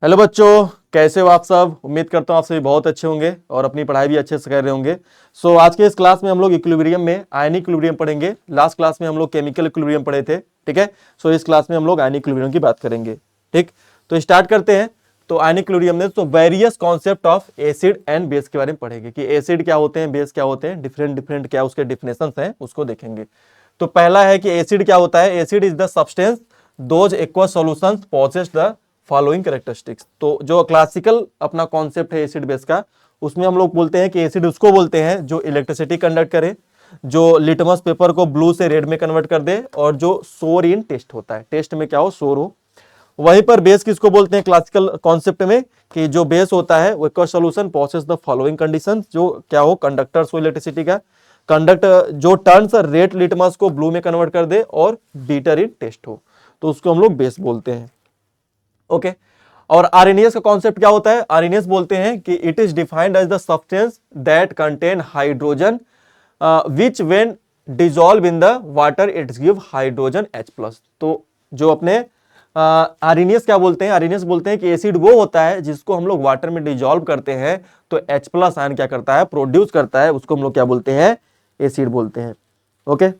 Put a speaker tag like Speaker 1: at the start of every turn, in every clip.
Speaker 1: Hello बच्चों, कैसे हो आप सब। उम्मीद करता हूँ आप सभी बहुत अच्छे होंगे और अपनी पढ़ाई भी अच्छे से कर रहे होंगे। आज के इस क्लास में हम लोग इक्विलिब्रियम में आयनिक इक्विलिब्रियम पढ़ेंगे। लास्ट क्लास में हम लोग केमिकल इक्विलिब्रियम पढ़े थे, ठीक है। इस क्लास में हम लोग आयनिक इक्विलिब्रियम की बात करेंगे, ठीक। तो स्टार्ट करते हैं। तो आयनिक इक्विलिब्रियम में various concept of acid and base के बारे में पढ़ेंगे कि एसिड क्या होते हैं, बेस क्या होते हैं, डिफरेंट डिफरेंट क्या उसके डिफिनेशन हैं, उसको देखेंगे। तो पहला है कि एसिड क्या होता है। Acid is the substance those aqueous solutions possess the following characteristics. तो जो क्लासिकल अपना कॉन्सेप्ट है एसिड बेस का, उसमें हम लोग बोलते हैं कि एसिड उसको बोलते हैं जो इलेक्ट्रिसिटी कंडक्ट करे, जो लिटमस पेपर को ब्लू से रेड में कन्वर्ट कर दे, और जो सोर इन टेस्ट होता है, टेस्ट में क्या हो, सोर हो। वहीं पर बेस किसको बोलते हैं क्लासिकल कॉन्सेप्ट में, कि जो बेस होता है वो aqueous solution possess the following condition, जो क्या हो, कंडक्टर्स हो इलेक्ट्रिसिटी का, कंडक्ट जो टर्न्स रेड लिटमस को ब्लू में कन्वर्ट कर दे, और बीटर इन टेस्ट हो, तो उसको हम लोग बेस बोलते हैं। ओके। और आरएनएस का कॉन्सेप्ट क्या होता है। आरएनएस बोलते हैं कि it is defined as the substance that contain hydrogen which when dissolve in the water it give hydrogen H+। तो जो अपने आरएनएस क्या बोलते हैं, आरएनएस बोलते हैं कि एसिड वो होता है जिसको हम लोग वाटर में डिसॉल्व करते हैं तो H+ आयन क्या करता है, प्रोड्यूस करता है, उसको हम लोग क्या बोलते हैं, एसिड बोलते हैं। ओके।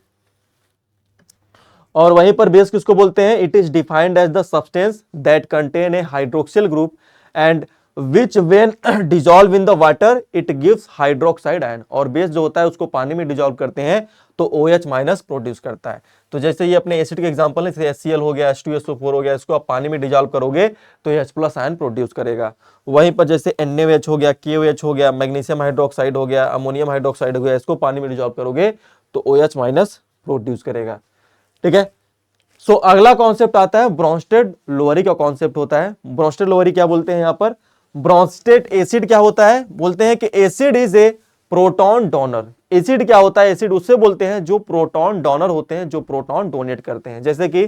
Speaker 1: और वहीं पर बेस किसको बोलते हैं, it is defined as the substance that contain a hydroxyl group and which when dissolve in the water it gives hydroxide ion. और बेस जो होता है उसको पानी में डिसॉल्व करते हैं तो OH- प्रोड्यूस करता है। तो जैसे ये अपने एसिड के एग्जांपल है, जैसे HCl हो गया, H2SO4 हो गया, इसको आप पानी में डिसॉल्व करोगे तो ये H+ आयन प्रोड्यूस करेगा। वहीं पर जैसे NaOH हो गया, KOH हो गया, मैग्नीशियम हाइड्रोक्साइड हो गया, अमोनियम हाइड्रोक्साइड हो गया, इसको पानी में डिसॉल्व करोगे तो OH- प्रोड्यूस करेगा, ठीक है। अगला कॉन्सेप्ट आता है ब्रोंस्टेड लोअरी का कॉन्सेप्ट होता है। ब्रोंस्टेड लोअरी क्या बोलते हैं, यहां पर ब्रोंस्टेड एसिड क्या होता है, बोलते हैं कि acid is a proton donor. Acid क्या होता है, एसिड उससे बोलते हैं जो प्रोटॉन डोनर होते हैं, जो प्रोटॉन डोनेट करते हैं। जैसे कि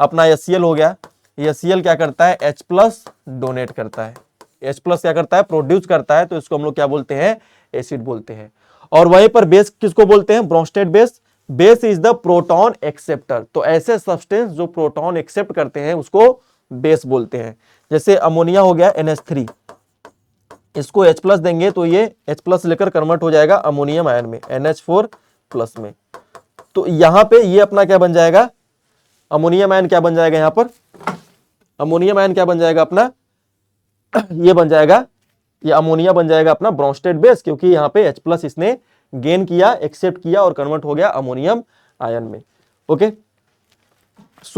Speaker 1: अपना HCl हो गया, HCl क्या करता है, H+ डोनेट करता है, H+ क्या करता है, प्रोड्यूस करता है, तो इसको हम लोग क्या बोलते हैं, एसिड बोलते हैं। और वहीं पर बेस किसको बोलते हैं, Bronsted base. Base is the proton acceptor. तो ऐसे सब्सटेंस जो प्रोटॉन एक्सेप्ट करते हैं उसको बेस बोलते हैं। जैसे अमोनिया हो गया NH3, इसको H+ देंगे तो ये H+ लेकर कन्वर्ट हो जाएगा अमोनियम आयन में, NH4+ में। तो यहां पे ये अपना क्या बन जाएगा, अमोनियम आयन क्या बन जाएगा, यहां पर अमोनियम आयन क्या बन जाएगा अपना, ये बन जाएगा, ये अमोनिया बन जाएगा अपना ब्रोंस्टेड बेस, क्योंकि यहाँ पे H+ इसने गेन किया, एक्सेप्ट किया और कन्वर्ट हो गया अमोनियम आयन में। ओके।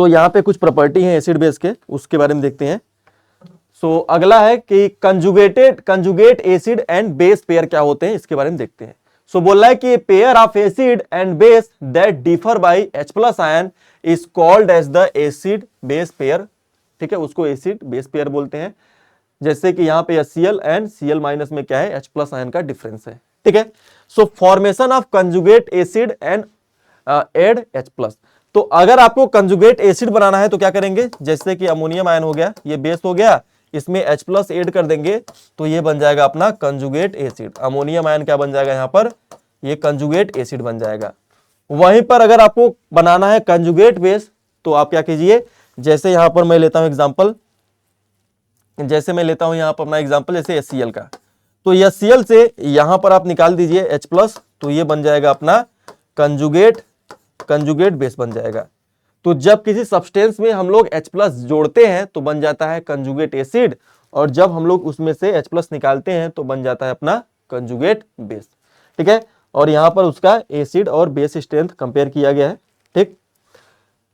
Speaker 1: यहाँ पे कुछ प्रॉपर्टी है एसिड बेस के, उसके बारे में देखते हैं। अगला है कि conjugate acid and base pair क्या होते हैं, इसके बारे में देखते हैं। बोल रहा है कि pair of acid and base that differ by H+ ion is called as the acid base pair, ठीक है, उसको एसिड बेस पेयर बोलते हैं। जैसे कि यहाँ पे HCl एंड Cl- में क्या है, H+ आयन का डिफरेंस है, ठीक है। Formation of conjugate acid and add H+। तो अगर आपको कंजुगेट एसिड बनाना है तो क्या करेंगे, जैसे कि अमोनियम आयन हो गया, ये बेस हो गया, इसमें H+ ऐड कर देंगे तो ये बन जाएगा अपना कंजुगेट एसिड। अमोनियम आयन क्या बन जाएगा यहां पर, ये कंजुगेट एसिड बन जाएगा। वहीं पर अगर आपको बनाना है कंजुगेट बेस तो आप क्या कीजिए, जैसे यहां पर मैं लेता हूं एग्जांपल, जैसे मैं लेता हूं यहां पर अपना एग्जांपल जैसे HCl का, तो HCl से यहां पर आप निकाल दीजिए H+, तो ये बन जाएगा अपना कंजुगेट बेस बन जाएगा। तो जब किसी सब्सटेंस में हम लोग H+ जोड़ते हैं तो बन जाता है कंजुगेट एसिड, और जब हम लोग उसमें से H+ निकालते हैं तो बन जाता है अपना कंजुगेट बेस, ठीक है। और यहां पर उसका एसिड और बेस स्ट्रेंथ कंपेयर किया गया है, ठीक।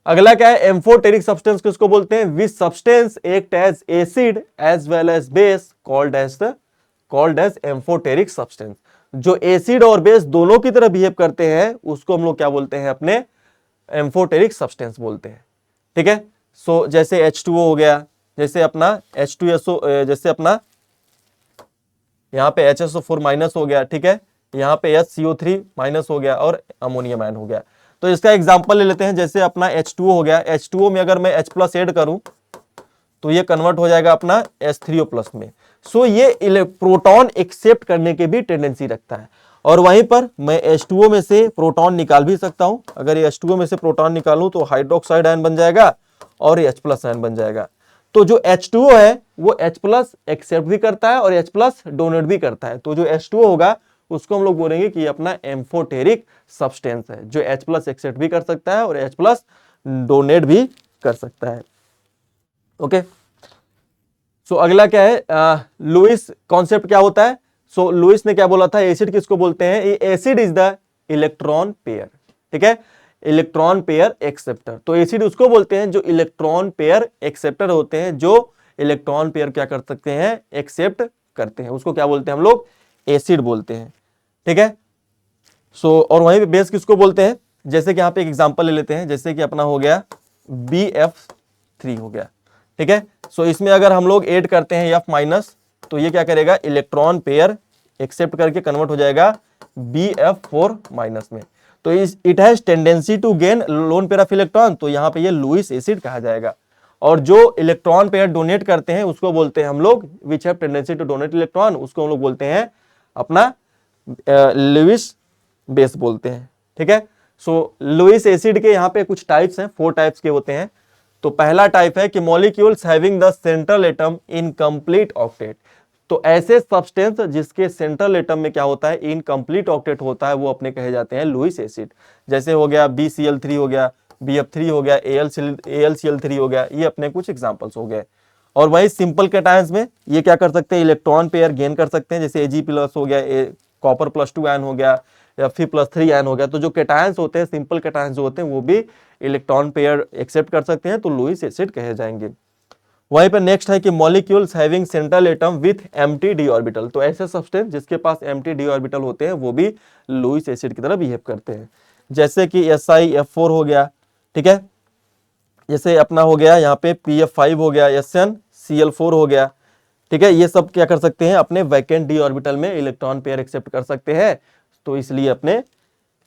Speaker 1: अगला क्या है, एम्फोटेरिक सब्सटेंस किसको बोलते हैं, which substance act as acid as well as base called as amphoteric substance. जो एसिड और बेस दोनों की तरह बिहेव करते हैं उसको हम लोग क्या बोलते हैं, अपने एम्फोटेरिक सब्सटेंस बोलते हैं, ठीक है। जैसे H2O हो गया, जैसे अपना H2SO, जैसे अपना यहाँ पे HSO4- हो गया, ठीक है, यहाँ पे HCO3- हो गया और अमोनियम आयन हो गया। तो इसका एग्जांपल ले लेते हैं, जैसे अपना H2O हो गया, H2O में अगर मैं H+ ऐड करूं तो ये कन्वर्ट हो जाएगा अपना H3O+ में। ये प्रोटॉन एक्सेप्ट करने के भी टेंडेंसी रखता है। और वहीं पर मैं H2O में से प्रोटॉन निकाल भी सकता हूं। अगर ये H2O में से प्रोटॉन निकालूं तो हाइड्रोक्साइड आयन बन जाएगा और ये H+ आयन बन जाएगा। तो जो H2O है वो H प्लस एक्सेप्ट भी करता है और H प्लस डोनेट भी करता है। तो जो H2O होगा उसको हम लोग बोलेंगे कि अपना एम्फोटेरिक सब्सटेंस है, जो H प्लस एक्सेप्ट भी कर सकता है और H प्लस डोनेट भी कर सकता है। ओके, सो अगला क्या है, लुईस कॉन्सेप्ट क्या होता है? सो लुईस ने क्या बोला था, एसिड किसको बोलते हैं? Acid is the electron pair, ठीक है, इलेक्ट्रॉन पेयर एक्सेप्टर। तो एसिड उसको बोलते हैं जो इलेक्ट्रॉन पेयर एक्सेप्टर होते हैं, जो इलेक्ट्रॉन पेयर क्या कर सकते हैं? एक्सेप्ट करते हैं, उसको क्या बोलते हैं हम लोग? एसिड बोलते हैं, ठीक है। सो और वहीं पे बेस किसको बोलते हैं? जैसे कि यहाँ पे एक एग्जांपल ले लेते हैं, जैसे कि अपना हो गया BF3 हो गया, ठीक है। सो इसमें अगर हम लोग ऐड करते हैं F माइनस, तो ये क्या करेगा? इलेक्ट्रॉन पेयर एक्सेप्ट करके कन्वर्ट हो जाएगा BF4 माइनस में। तो it has tendency to gain lone pair of electron, तो यहाँ पे ये लुईस एसिड कहा जाएगा। और जो इलेक्ट्रॉन पेयर डोनेट करते हैं उसको बोलते हैं हम लोग which have tendency to donate electron, उसको हम लोग बोलते हैं अपना लुईस बेस बोलते हैं, ठीक है। सो लुईस एसिड के यहाँ पे कुछ टाइप्स हैं, 4 टाइप्स के होते हैं। तो पहला टाइप है कि molecules having the central atom in complete octet. तो ऐसे सब्सटेंस जिसके सेंट्रल एटम में क्या होता है? इनकम्प्लीट ऑक्टेट होता है, वो अपने कहे जाते हैं लुईस एसिड। जैसे हो गया BCl3 हो गया, BF3 हो गया, AlCl3 हो गया, ये अपने कुछ एग्जांपल्स हो गए। और वही सिंपल कैटायंस में ये क्या कर सकते हैं? इलेक्ट्रॉन पेयर गेन कर सकते हैं, जैसे Ag+ हो गया, कॉपर +2 आयन हो गया, या Fe+3 आयन हो गया। तो जो कैटायंस होते हैं, सिंपल कैटायंस जो होते हैं, वो भी इलेक्ट्रॉन पेयर एक्सेप्ट कर सकते हैं, तो लुईस एसिड कहे जाएंगे। वहीं पर नेक्स्ट है कि molecules having central atom with empty D orbital. तो ऐसे सब्सटेंस जिसके पास एम्प्टी डी ऑर्बिटल होते हैं वो भी लुईस एसिड की तरह बिहेव करते हैं, जैसे कि SiF4 हो गया, ठीक है। जैसे अपना हो गया यहाँ पे PF5 हो गया, SnCl4 हो गया, ठीक है। ये सब क्या कर सकते हैं? अपने वैकेंट डी ऑर्बिटल में इलेक्ट्रॉन पेयर एक्सेप्ट कर सकते हैं, तो इसलिए अपने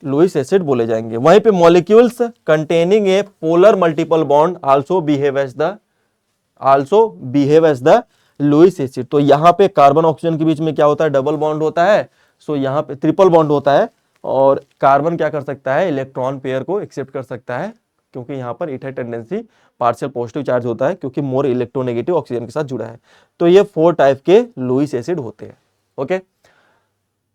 Speaker 1: लुईस एसिड बोले जाएंगे। वहीं पे molecules containing a polar multiple bond also behave as the Lewis acid. तो यहाँ पे कार्बन ऑक्सीजन के बीच में क्या होता है? डबल बॉन्ड होता है। सो यहाँ पे ट्रिपल बॉन्ड होता है, और कार्बन क्या कर सकता है? इलेक्ट्रॉन पेयर को एक्सेप्ट कर सकता है, क्योंकि यहाँ पर इट है टेंडेंसी पार्शियल पॉजिटिव चार्ज होता है, क्योंकि मोर इलेक्ट्रोनेगेटिव ऑक्सीजन के साथ जुड़ा है। तो ये 4 टाइप के लुईस एसिड होते हैं। ओके,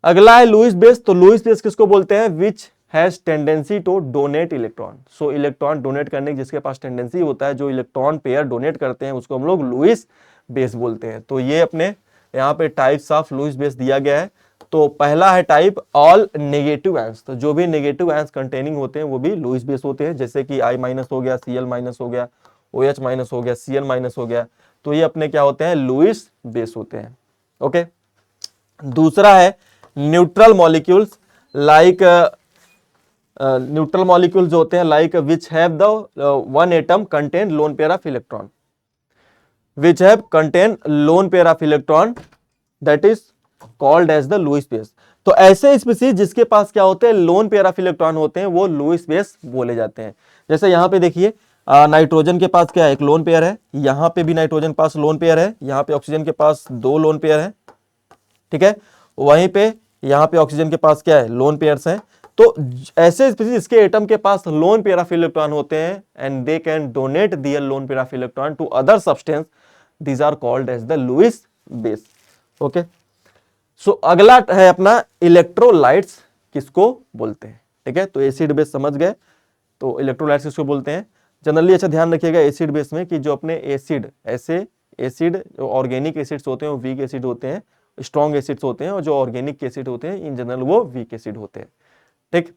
Speaker 1: अगला है लुईस बेस। तो लुईस बेस किसको बोलते हैं? Which has tendency to donate electron. So electron donate करने की जिसके पास टेंडेंसी होता है, जो इलेक्ट्रॉन पेयर डोनेट करते हैं, उसको हम लोग लुईस बेस बोलते हैं। तो ये अपने यहाँ पे टाइप्स ऑफ लुईस बेस दिया गया है। तो पहला है टाइप ऑल नेगेटिव आयंस। तो जो भी नेगेटिव आयंस कंटेनिंग होते हैं वो भी लुईस बेस होते हैं, जैसे कि I- हो गया, Cl- हो गया, OH- हो गया, Cl- हो गया। तो ये अपने क्या होते हैं? लुईस बेस होते हैं। ओके, दूसरा है neutral molecules. Like neutral molecules होते हैं like which have the one atom contain loan pair of electron, which have contain lone pair of electron, that is called as the Lewis base। तो ऐसे species जिसके पास क्या होते हैं? Loan pair of electron होते हैं, वो लुईस बेस बोले जाते हैं। जैसे यहाँ पे देखिए, नाइट्रोजन के पास क्या है? एक लोन पेयर है। यहाँ पे भी नाइट्रोजन के पास लोन पेयर है। यहाँ पे ऑक्सीजन के पास 2 लोन पेयर है, ठीक है। वहीं पे यहाँ पे ऑक्सीजन के पास क्या है? लोन पेयर्स हैं। तो ऐसे स्पीसीज जिसके एटम के पास लोन पेयर ऑफ इलेक्ट्रॉन होते हैं, and they can donate their lone pair of electron to other substance, these are called as the Lewis base। Okay, so अगला है अपना इलेक्ट्रोलाइट्स किसको बोलते हैं, ठीक है। तो एसिड बेस समझ गए, तो इलेक्ट्रोलाइट्स किसको बोलते हैं? जनरली अच्छा ध्यान रखिएगा एसिड बेस में कि जो अपने एसिड, ऐसे एसिड जो ऑर्गेनिक एसिड्स होते हैं वो वीक एसिड होते हैं, स्ट्रॉन्ग एसिड्स होते हैं, और जो ऑर्गेनिक एसिड होते हैं इन जनरल वो वीक एसिड होते हैं, ठीक।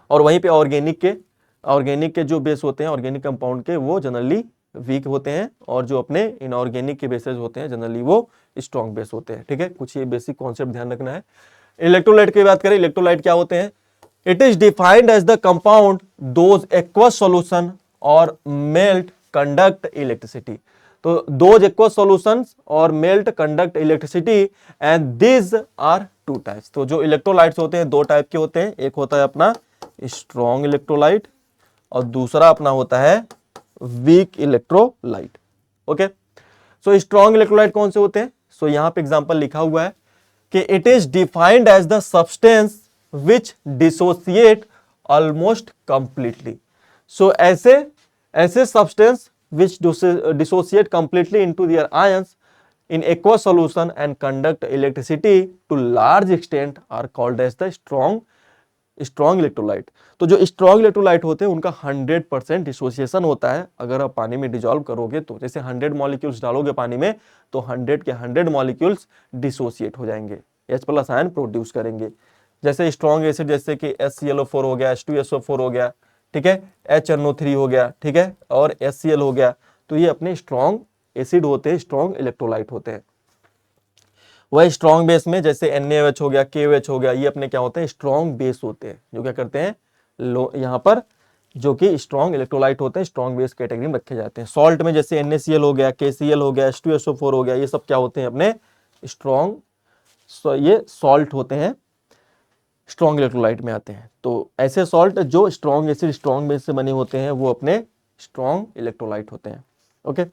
Speaker 1: और वहीं पे ऑर्गेनिक के जो बेस होते हैं, ऑर्गेनिक कंपाउंड के, वो जनरली वीक होते हैं, और जो अपने इनऑर्गेनिक के बेसेस होते हैं जनरली वो स्ट्रॉन्ग बेस होते हैं, ठीक है। कुछ ये बेसिक कॉन्सेप्ट ध्यान रखना है। इलेक्ट्रोलाइट की बात करें, इलेक्ट्रोलाइट क्या होते हैं? It is defined as the compound those aqueous solution और मेल्ट कंडक्ट इलेक्ट्रिसिटी। तो दोज एक्वस सॉल्यूशंस और melt conduct electricity, and these are 2 types. तो जो इलेक्ट्रोलाइट्स होते हैं 2 टाइप के होते हैं, एक होता है अपना स्ट्रॉन्ग इलेक्ट्रोलाइट, और दूसरा अपना होता है weak electrolyte. Okay, so strong electrolyte कौन से होते हैं? सो यहां पे एग्जांपल लिखा हुआ है कि it is defined as the substance which dissociate almost completely. So ऐसे substance which dissociate completely into their ions in aqueous solution and conduct electricity to large extent are called as the strong electrolyte। तो जो strong electrolyte होते हैं उनका 100% dissociation होता है। अगर आप पानी में डिजोल्व करोगे तो जैसे 100 मॉलिक्यूल्स डालोगे पानी में तो 100 के 100 मॉलिक्यूल्स डिसोसिएट हो जाएंगे, H+ आयन प्रोड्यूस करेंगे। जैसे स्ट्रॉन्ग एसिड जैसे कि HClO4 हो गया, H2SO4 हो गया, ठीक है, HNO3 हो गया, ठीक है, और HCl हो गया, तो ये अपने स्ट्रॉन्ग एसिड होते हैं, स्ट्रॉन्ग इलेक्ट्रोलाइट होते हैं। वही स्ट्रॉन्ग बेस में जैसे NaOH हो गया, KOH हो गया, ये अपने क्या होते हैं, स्ट्रॉन्ग बेस होते हैं, जो क्या करते हैं यहाँ पर जो कि स्ट्रॉन्ग इलेक्ट्रोलाइट होते हैं, स्ट्रॉन्ग बेस कैटेगरी में रखे जाते हैं। सॉल्ट में जैसे NaCl हो गया, KCl हो गया, H2SO4 हो गया, ये सब क्या होते हैं अपने स्ट्रॉन्ग, ये सॉल्ट होते हैं, स्ट्रॉन्ग इलेक्ट्रोलाइट में आते हैं। तो ऐसे सॉल्ट जो स्ट्रॉन्ग एसिड स्ट्रॉन्ग बेस से बने होते हैं वो अपने स्ट्रॉन्ग इलेक्ट्रोलाइट होते हैं। ओके,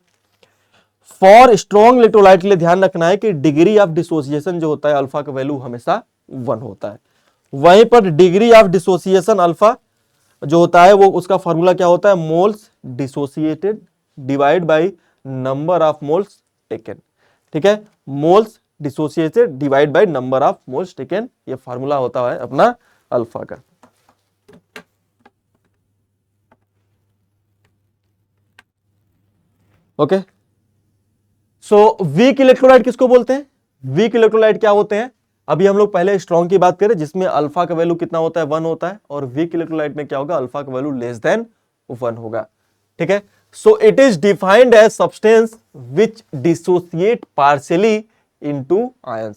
Speaker 1: फॉर स्ट्रॉन्ग इलेक्ट्रोलाइट के लिए ध्यान रखना है कि डिग्री ऑफ डिसोसिएशन जो होता है अल्फा का वैल्यू हमेशा 1 होता है। वहीं पर डिग्री ऑफ डिसोसिएशन अल्फा जो होता है वो उसका फॉर्मूला क्या होता है, moles dissociated divide by number of moles taken. ठीक है, moles dissociated divide by number of moles taken, ये फार्मूला होता है अपना अल्फा का। ओके, सो वीक इलेक्ट्रोलाइट किसको बोलते हैं? वीक इलेक्ट्रोलाइट क्या होते हैं? अभी हम लोग पहले स्ट्रॉन्ग की बात करें जिसमें अल्फा का वैल्यू कितना होता है, 1 होता है, और वीक इलेक्ट्रोलाइट में क्या होगा, अल्फा का वैल्यू लेस देन 1 होगा। ठीक है, so it is defined as substance which dissociate partially into ions.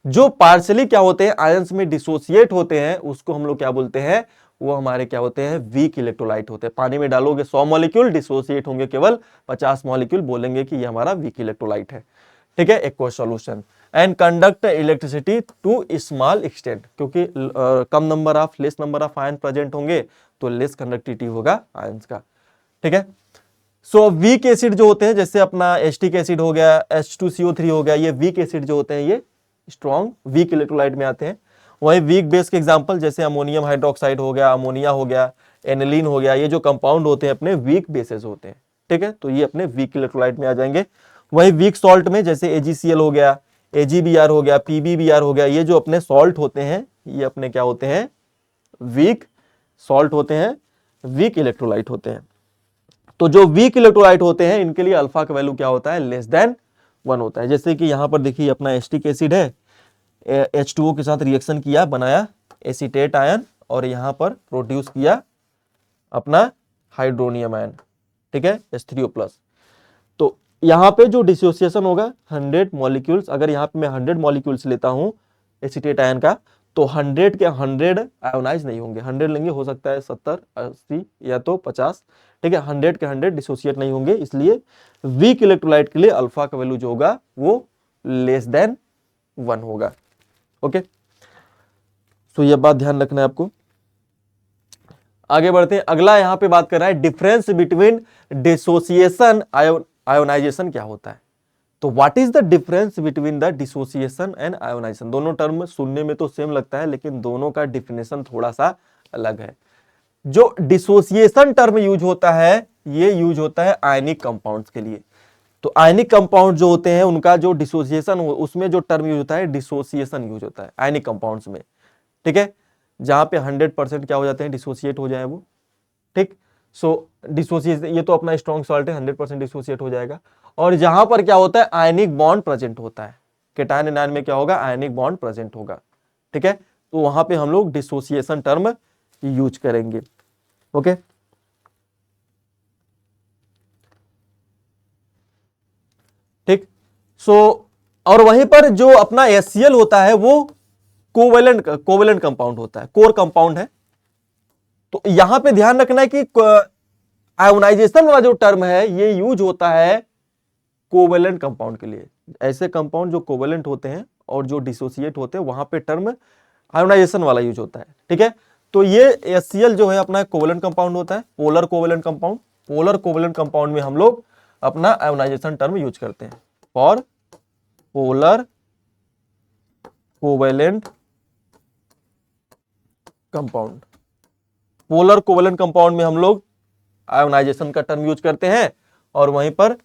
Speaker 1: जो पार्शियली क्या होते हैं, आयंस में डिसोसिएट होते हैं, उसको हम लोग क्या बोलते हैं, वो हमारे क्या होते हैं, वीक इलेक्ट्रोलाइट होते हैं। पानी में डालोगे 100 मॉलिक्यूल, डिसोसिएट होंगे केवल 50 मॉलिक्यूल, बोलेंगे कि ये हमारा वीक इलेक्ट्रोलाइट है। ठीक है, aqueous solution and conduct electricity to small extent, क्योंकि कम number of less number of ion present होंगे तो लेस कंडक्टिविटी होगा आयंस का। ठीक है, सो वीक एसिड जो होते हैं जैसे अपना एसिटिक एसिड हो गया, H2CO3 हो गया, ये वीक एसिड जो होते हैं ये स्ट्रॉन्ग वीक इलेक्ट्रोलाइट में आते हैं। वही वीक बेस के एग्जांपल जैसे अमोनियम हाइड्रोक्साइड हो गया, अमोनिया हो गया, एनिलीन हो गया, ये जो कंपाउंड होते हैं अपने वीक बेसेस होते हैं। ठीक है, तो ये अपने वीक इलेक्ट्रोलाइट में आ जाएंगे। वही वीक सॉल्ट में जैसे AgCl हो गया, AgBr हो गया, PbBr हो गया, ये जो अपने सॉल्ट होते हैं ये अपने क्या होते हैं, वीक सॉल्ट होते हैं, वीक इलेक्ट्रोलाइट होते हैं। तो जो वीक इलेक्ट्रोलाइट होते हैं इनके लिए अल्फा का वैल्यू क्या होता है, लेस देन 1 होता है। जैसे कि यहां पर देखिए अपना एसिटिक एसिड है, H2O के साथ रिएक्शन किया, बनाया एसीटेट आयन, और यहां पर प्रोड्यूस किया अपना हाइड्रोनियम आयन। ठीक है, H3O+। तो यहां पे जो डिसोसिएशन होगा 100 मॉलिक्यूल्स, अगर यहां पे मैं 100 मॉलिक्यूल्स लेता हूं एसीटेट आयन का, तो 100 के 100 आयोनाइज नहीं होंगे, 100 लेंगे, हो सकता है 70, 80 या तो 50। ठीक है, 100 के 100 डिसोसिएट नहीं होंगे, इसलिए वीक इलेक्ट्रोलाइट के लिए अल्फा का वैल्यू जो होगा वो लेस देन 1 होगा। ओके, सो ये बात ध्यान रखना है आपको। आगे बढ़ते हैं, अगला यहां पे बात कर रहा है डिफरेंस बिटवीन डिसोसिएशन आयोनाइजेशन क्या होता है। तो what is the difference between the dissociation and ionization? दोनों टर्म सुनने में तो सेम लगता है लेकिन दोनों का डिफिनेशन थोड़ा सा अलग है। जो डिसोसिएशन टर्म यूज होता है ये यूज होता है आयनिक कंपाउंड्स के लिए। तो आयनिक कंपाउंड जो होते हैं उनका जो डिसोसिएशन हो उसमें जो टर्म यूज होता है डिसोसिएशन यूज होता है आयनिक कंपाउंड्स में। ठीक है, जहां पे 100% क्या हो जाते हैं, डिसोसिएट हो जाए वो। ठीक, सो डिसोसिएशन ये तो अपना स्ट्रॉन्ग सॉल्ट है, 100% डिसोसिएट हो जाएगा। और जहां पर क्या होता है, आयनिक बॉन्ड प्रेजेंट होता है, केटायन एनायन में क्या होगा, आयनिक बॉन्ड प्रेजेंट होगा। ठीक है, तो वहां पे हम लोग डिसोसिएशन टर्म यूज करेंगे। ओके, ठीक, सो और वहीं पर जो अपना HCl होता है वो कोवेलेंट कंपाउंड होता है, कोर कंपाउंड है। तो यहां पे ध्यान रखना है कि आयोनाइजेशन वाला जो टर्म है ये यूज होता है कोवेलेंट कंपाउंड के लिए। ऐसे कंपाउंड जो कोवेलेंट होते हैं और जो डिसोसिएट होते हैं वहां पे टर्म आयोनाइजेशन वाला यूज होता है। ठीक है, तो ये HCl जो है अपना कोवेलेंट कंपाउंड होता है, polar covalent compound. Polar covalent compound में हम लोग अपना आयोनाइजेशन टर्म यूज करते हैं for polar covalent compound. Polar covalent compound में हम लोग आयोनाइजेशन का टर्म यूज करते हैं, और वहीं पर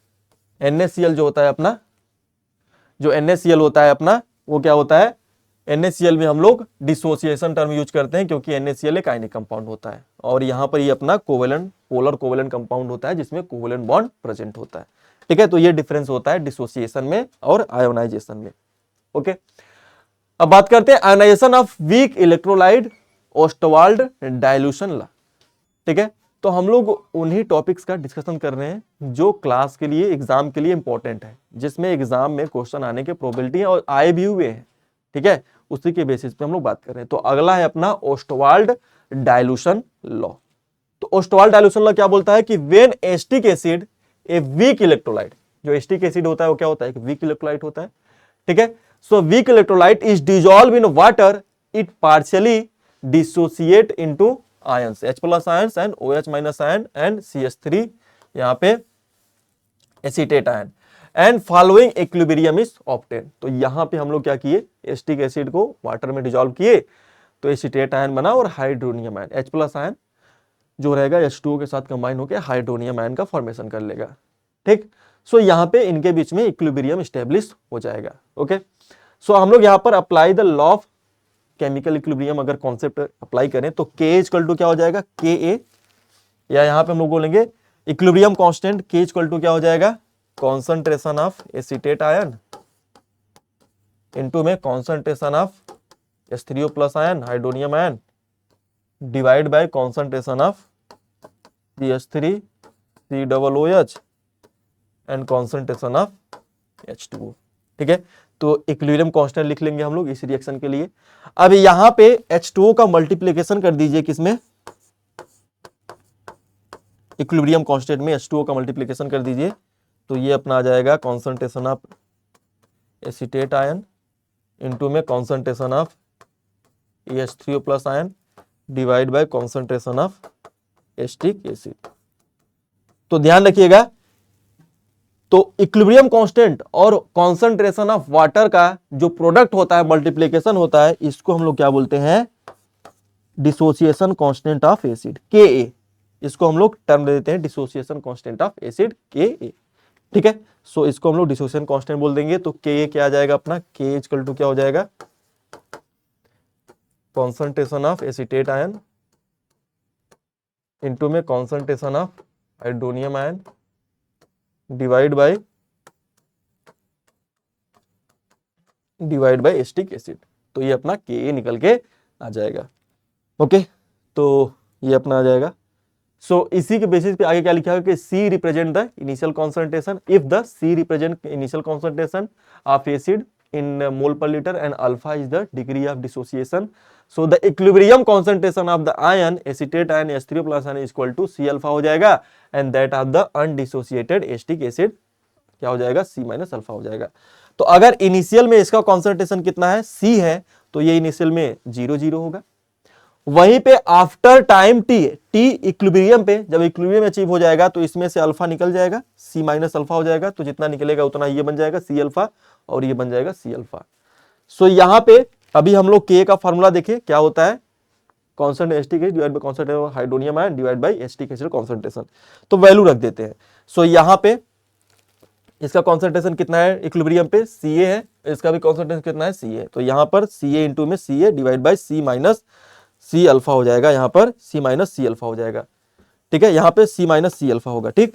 Speaker 1: NaCl जो होता है अपना, जो NaCl होता है अपना, वो क्या होता है, NaCl में हम लोग डिसोसिएशन टर्म यूज करते हैं क्योंकि NaCl एक आयनिक कंपाउंड होता है, और यहाँ पर ये अपना कोवेलेंट, पोलर कोवेलेंट कंपाउंड होता है जिसमें कोवेलेंट बॉन्ड प्रेजेंट होता है। ठीक है, तो ये डिफरेंस होता है डिसोसिएशन में और आयोनाइजेशन में। ओके, अब बात करते हैं ionization of weak electrolyte Ostwald dilution law. ठीक है, तो हम लोग उन्हीं टॉपिक्स का डिस्कशन कर रहे हैं जो क्लास के लिए, एग्जाम के लिए इंपॉर्टेंट है, जिसमें एग्जाम में क्वेश्चन आने के प्रोबेबिलिटी है और आए भी हुए हैं। ठीक है, उसी के बेसिस पे हम लोग बात कर रहे हैं। तो अगला है अपना ओस्टवाल्ड डाइल्यूशन लॉ। तो ओस्टवाल्ड डाइल्यूशन लॉ क्या बोलता है कि when acetic acid A weak electrolyte, जो एसिटिक एसिड होता है वो क्या होता है, एक वीक इलेक्ट्रोलाइट होता है। ठीक है, so weak electrolyte is dissolve in water, it partially dissociate into ions, H+ ions and OH- ion and CH3, यहाँ पे acetate ion, and following equilibrium is obtain. तो यहाँ पे हम लोग क्या किए, एसिटिक एसिड को वाटर में डिसॉल्व किए तो एसीटेट आयन बना और हाइड्रोनियम आयन, H+ आयन जो रहेगा H2O के साथ कंबाइन होकर हाइड्रोनियम आयन का फॉर्मेशन कर लेगा। ठीक, सो यहाँ पे इनके बीच में इक्विलिब्रियम स्टेब्लिश हो जाएगा। ओके, सो हम लोग यहाँ पर apply the law of chemical equilibrium अगर कॉन्सेप्ट अप्लाई करें तो K इक्वल टू क्या हो जाएगा, Ka, या यहाँ पे हम लोग बोलेंगे equilibrium constant K equal to क्या हो जाएगा, concentration of acetate ion into में concentration of H3O+ ion hydronium ion divide by concentration of CH3 COOH and concentration of H2O। ठीक है, तो इक्विलिब्रियम कांस्टेंट लिख लेंगे हम लोग इस रिएक्शन के लिए। अब यहां पे H2O का मल्टीप्लिकेशन कर दीजिए, किसमें, इक्विलिब्रियम कांस्टेंट में H2O का मल्टीप्लिकेशन कर दीजिए, तो ये अपना आ जाएगा concentration of acetate ion into में concentration of H3O+ ion divide by concentration of acetic acid. तो ध्यान रखिएगा, तो इक्विलिब्रियम कांस्टेंट और कॉन्सेंट्रेशन ऑफ वाटर का जो प्रोडक्ट होता है, मल्टीप्लिकेशन होता है, इसको हम लोग क्या बोलते हैं, dissociation constant of acid, Ka। इसको हम लोग टर्म दे देते हैं dissociation constant of acid, Ka। ठीक है, सो इसको हम लोग डिसोसिएशन कांस्टेंट बोल देंगे। तो Ka क्या आ जाएगा अपना, K इक्वल टू क्या हो जाएगा, concentration of acetate ion into में concentration of hydronium ion divide by acetic acid. तो ये अपना Ka निकल के आ जाएगा। ओके, तो ये अपना आ जाएगा। सो इसी के बेसिस पे आगे क्या लिखा है कि C represent the initial concentration, if the C represent initial concentration of acid in mole per liter and alpha is the degree of dissociation, so the equilibrium concentration of the ion acetate ion H3O+ ion is equal to C alpha हो जाएगा, and that of the undissociated acetic acid क्या हो जाएगा, C- alpha हो जाएगा। तो अगर initial में इसका कॉन्सेंट्रेशन कितना है, C है, तो ये इनिशियल में 0 होगा। वहीं पे आफ्टर टाइम t इक्विलिब्रियम पे, जब इक्विलिब्रियम अचीव हो जाएगा तो इसमें से अल्फा निकल जाएगा, C- alpha हो जाएगा, तो जितना निकलेगा उतना ये बन जाएगा C alpha और ये बन जाएगा C alpha। सो यहां पे अभी हम लोग K का फॉर्मूला देखें क्या होता है, constant acetic acid divide by constant hydronium ion divide by acetic acid concentration. तो वैल्यू रख देते हैं। सो यहां पे इसका कॉन्सेंट्रेशन कितना है इक्विलिब्रियम पे, Ca है, इसका भी कॉन्सेंट्रेशन कितना है, Ca। तो यहां पर Ca इंटू में Ca divide by C minus C alpha हो जाएगा, यहां पर C माइनस C अल्फा हो जाएगा। ठीक है, यहां पे C माइनस C अल्फा होगा। ठीक,